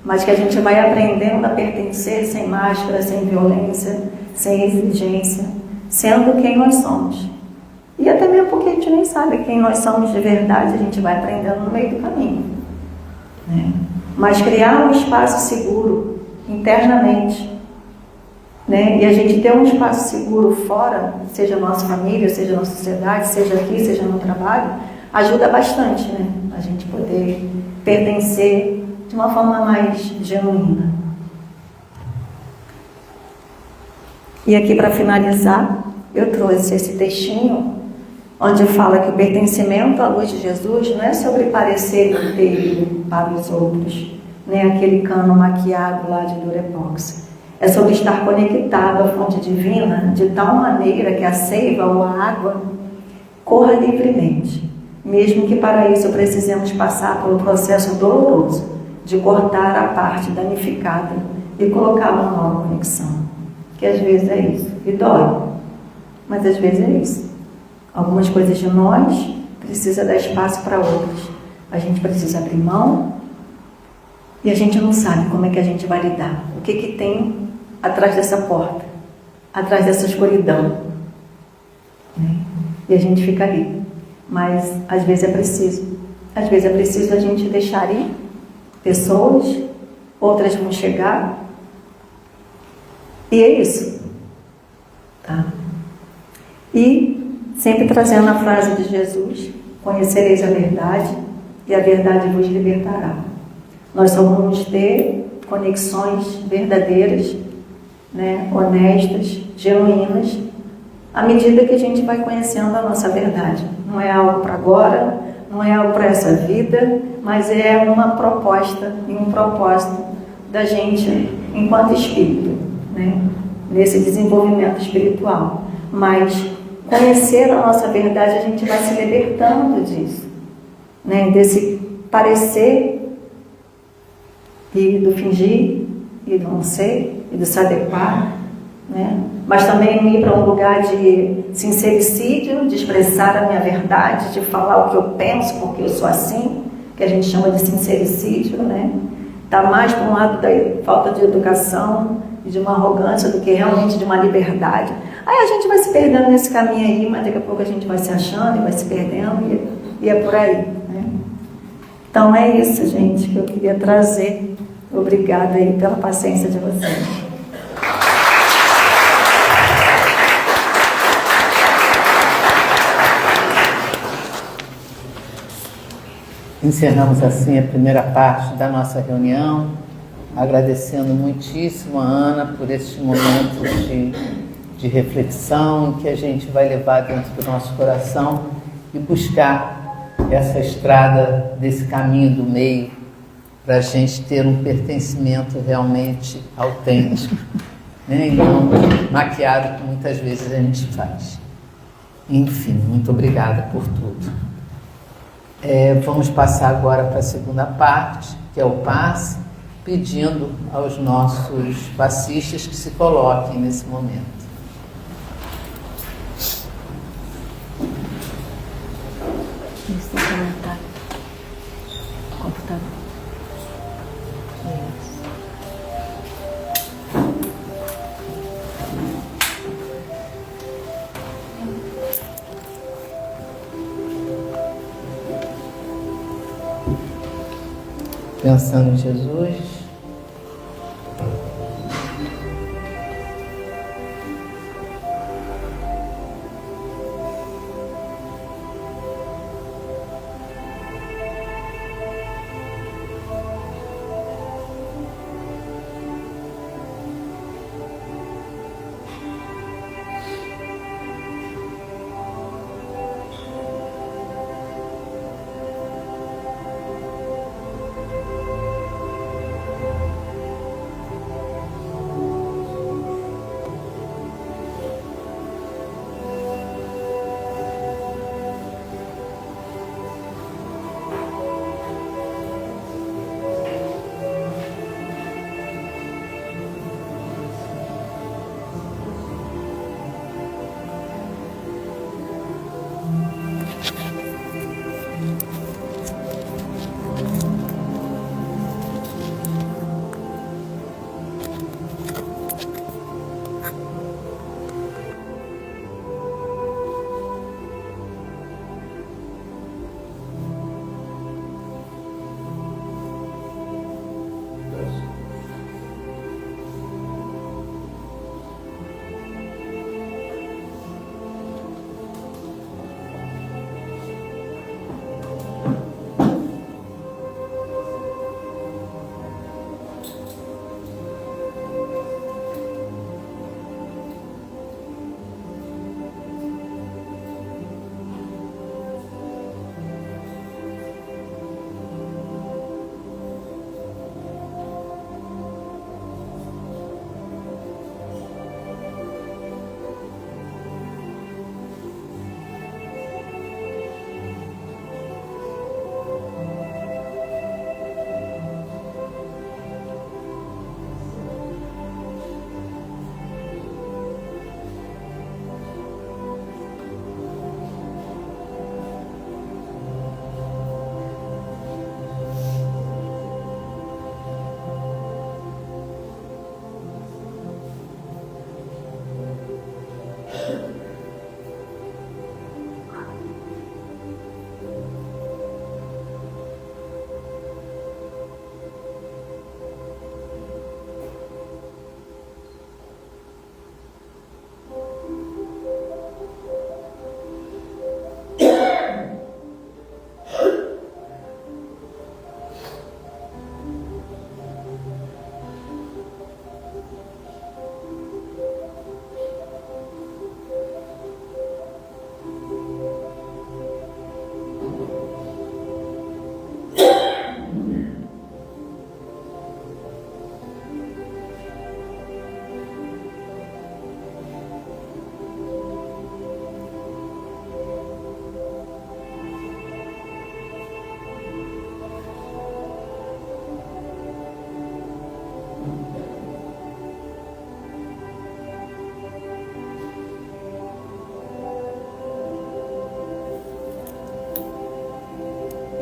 mas que a gente vai aprendendo a pertencer sem máscara, sem violência, sem exigência, sendo quem nós somos. E até mesmo porque a gente nem sabe quem nós somos de verdade, a gente vai aprendendo no meio do caminho, né? Mas criar um espaço seguro internamente, né? E a gente ter um espaço seguro fora, seja na nossa família, seja na sociedade, seja aqui, seja no trabalho, ajuda bastante, né? A gente poder pertencer de uma forma mais genuína. E aqui, para finalizar, eu trouxe esse textinho onde fala que o pertencimento à luz de Jesus não é sobre parecer inteiro para os outros, nem aquele cano maquiado lá de Durepox. É sobre estar conectado à fonte divina de tal maneira que a seiva ou a água corra livremente, mesmo que para isso precisemos passar pelo processo doloroso de cortar a parte danificada e colocar uma nova conexão. Que às vezes é isso, e dói, mas às vezes é isso. Algumas coisas de nós precisa dar espaço para outras. A gente precisa abrir mão e a gente não sabe como é que a gente vai lidar. O que que tem atrás dessa porta, atrás dessa escuridão, né? E a gente fica ali. Mas às vezes é preciso. Às vezes é preciso a gente deixar ir pessoas, outras vão chegar. E é isso. Tá? E sempre trazendo a frase de Jesus: conhecereis a verdade e a verdade vos libertará. Nós só vamos ter conexões verdadeiras, né, honestas, genuínas, à medida que a gente vai conhecendo a nossa verdade. Não é algo para agora, não é algo para essa vida, mas é uma proposta e um propósito da gente enquanto espírito, né, nesse desenvolvimento espiritual. Mas conhecer a nossa verdade, a gente vai se libertando disso, né, desse parecer e do fingir e do não ser e do se adequar, né? Mas também ir para um lugar de sincericídio, de expressar a minha verdade, de falar o que eu penso porque eu sou assim, que a gente chama de sincericídio, né? Tá mais para um lado da falta de educação e de uma arrogância do que realmente de uma liberdade. Aí a gente vai se perdendo nesse caminho aí, mas daqui a pouco a gente vai se achando e vai se perdendo e é por aí, né? Então é isso, gente, que eu queria trazer. Obrigada aí pela paciência de vocês. Encerramos assim a primeira parte da nossa reunião, agradecendo muitíssimo a Ana por este momento de reflexão que a gente vai levar dentro do nosso coração e buscar essa estrada desse caminho do meio para a gente ter um pertencimento realmente autêntico, né? E não maquiado que muitas vezes a gente faz. Enfim, muito obrigada por tudo. Vamos passar agora para a segunda parte, que é o passe, pedindo aos nossos passistas que se coloquem nesse momento. Isso, comentário. Computador. Isso. Pensando em Jesus.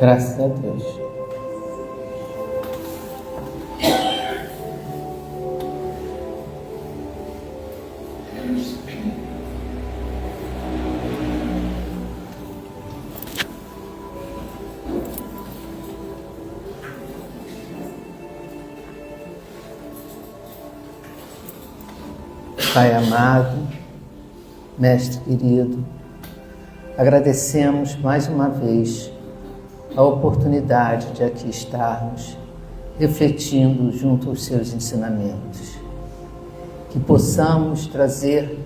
Graças a Deus. Pai amado, Mestre querido, agradecemos mais uma vez a oportunidade de aqui estarmos refletindo junto aos seus ensinamentos. Que possamos trazer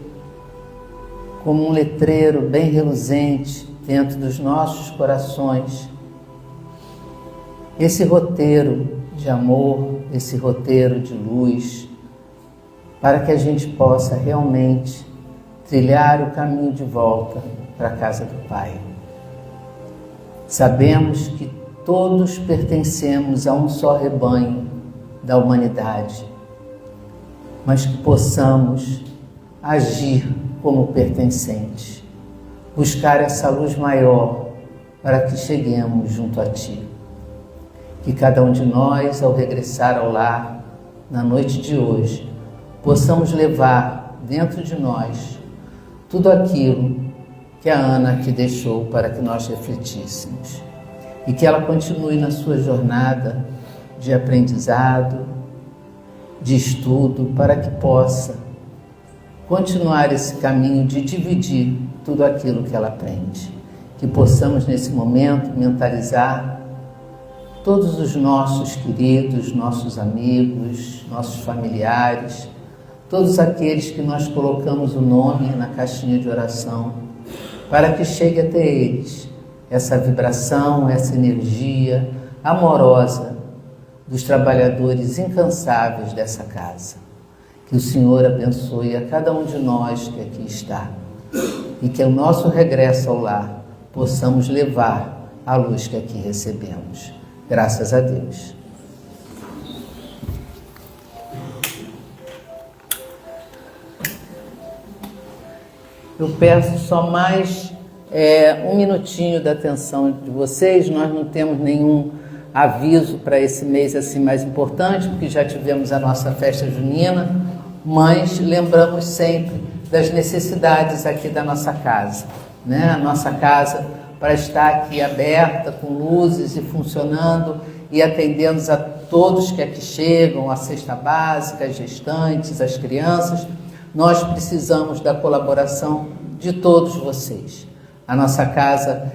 como um letreiro bem reluzente dentro dos nossos corações esse roteiro de amor, esse roteiro de luz, para que a gente possa realmente trilhar o caminho de volta para a casa do Pai. Sabemos que todos pertencemos a um só rebanho da humanidade, mas que possamos agir como pertencentes, buscar essa luz maior para que cheguemos junto a Ti. Que cada um de nós, ao regressar ao lar, na noite de hoje, possamos levar dentro de nós tudo aquilo que a Ana aqui deixou para que nós refletíssemos. E que ela continue na sua jornada de aprendizado, de estudo, para que possa continuar esse caminho de dividir tudo aquilo que ela aprende. Que possamos nesse momento mentalizar todos os nossos queridos, nossos amigos, nossos familiares, todos aqueles que nós colocamos o nome na caixinha de oração, para que chegue até eles essa vibração, essa energia amorosa dos trabalhadores incansáveis dessa casa. Que o Senhor abençoe a cada um de nós que aqui está e que ao nosso regresso ao lar possamos levar a luz que aqui recebemos. Graças a Deus. Eu peço só mais um minutinho da atenção de vocês. Nós não temos nenhum aviso para esse mês assim mais importante, porque já tivemos a nossa festa junina, mas lembramos sempre das necessidades aqui da nossa casa, né? A nossa casa para estar aqui aberta, com luzes e funcionando e atendendo a todos que aqui chegam, a cesta básica, as gestantes, as crianças. Nós precisamos da colaboração de todos vocês. A nossa casa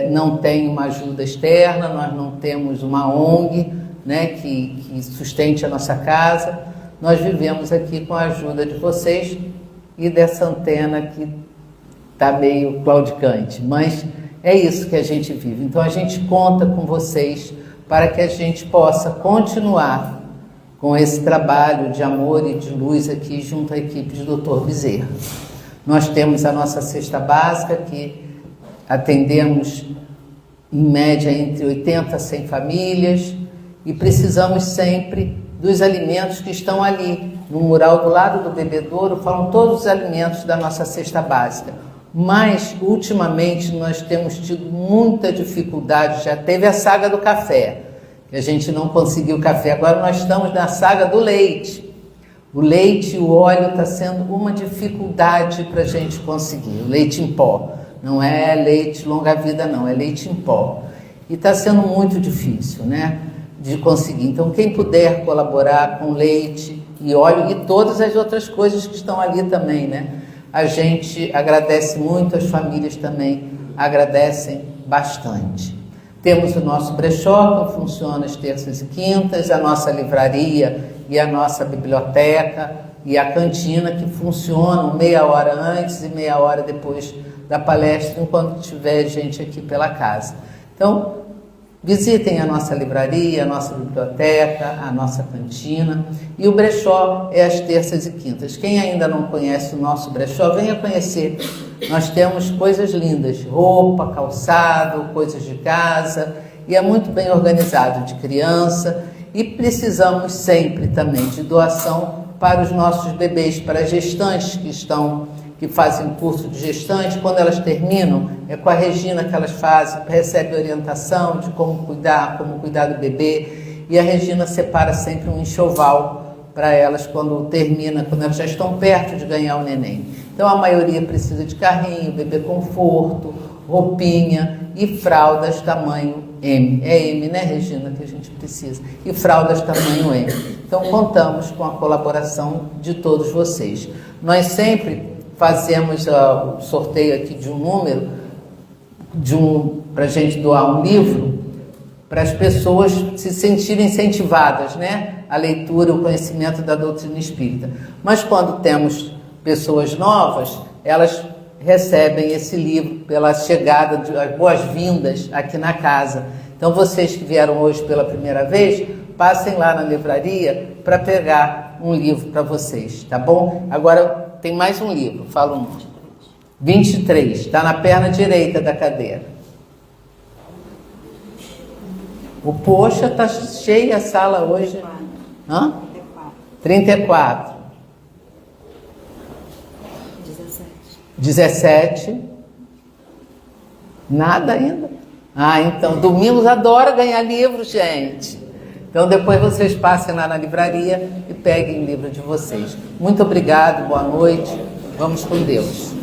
não tem uma ajuda externa, nós não temos uma ONG, né, que sustente a nossa casa. Nós vivemos aqui com a ajuda de vocês e dessa antena que está meio claudicante, mas é isso que a gente vive. Então a gente conta com vocês para que a gente possa continuar com esse trabalho de amor e de luz aqui junto à equipe de Dr. Bezerra. Nós temos a nossa cesta básica, que atendemos em média entre 80 a 100 famílias e precisamos sempre dos alimentos que estão ali. No mural do lado do bebedouro falam todos os alimentos da nossa cesta básica. Mas, ultimamente, nós temos tido muita dificuldade. Já teve a saga do café, que a gente não conseguiu café. Agora nós estamos na saga do leite. O leite e o óleo está sendo uma dificuldade para a gente conseguir. O leite em pó. Não é leite longa-vida, não. É leite em pó. E está sendo muito difícil, né, de conseguir. Então, quem puder colaborar com leite e óleo e todas as outras coisas que estão ali também, né? A gente agradece muito, as famílias também agradecem bastante. Temos o nosso brechó, que funciona às terças e quintas, a nossa livraria e a nossa biblioteca e a cantina, que funcionam meia hora antes e meia hora depois da palestra, enquanto tiver gente aqui pela casa. Então, visitem a nossa livraria, a nossa biblioteca, a nossa cantina. E o brechó é às terças e quintas. Quem ainda não conhece o nosso brechó, venha conhecer. Nós temos coisas lindas, roupa, calçado, coisas de casa, e é muito bem organizado, de criança. E precisamos sempre também de doação para os nossos bebês, para as gestantes que estão que fazem curso de gestante, quando elas terminam, é com a Regina que elas fazem, recebem orientação de como cuidar do bebê, e a Regina separa sempre um enxoval para elas quando elas já estão perto de ganhar o neném. Então a maioria precisa de carrinho, bebê conforto, roupinha e fraldas tamanho M. É M, né, Regina, que a gente precisa. E fraldas tamanho M. Então contamos com a colaboração de todos vocês. Nós sempre fazemos o sorteio aqui de um número, para a gente doar um livro, para as pessoas se sentirem incentivadas, né? A leitura, o conhecimento da doutrina espírita. Mas quando temos pessoas novas, elas recebem esse livro pela chegada, as boas-vindas aqui na casa. Então vocês que vieram hoje pela primeira vez, passem lá na livraria para pegar um livro para vocês, tá bom? Agora tem mais um livro, fala um. 23, está na perna direita da cadeira. Poxa, tá cheia a sala hoje. 34. 17. Nada ainda. Então, Domingos adora ganhar livro, gente. Então, depois vocês passem lá na livraria e peguem o livro de vocês. Muito obrigado, boa noite. Vamos com Deus.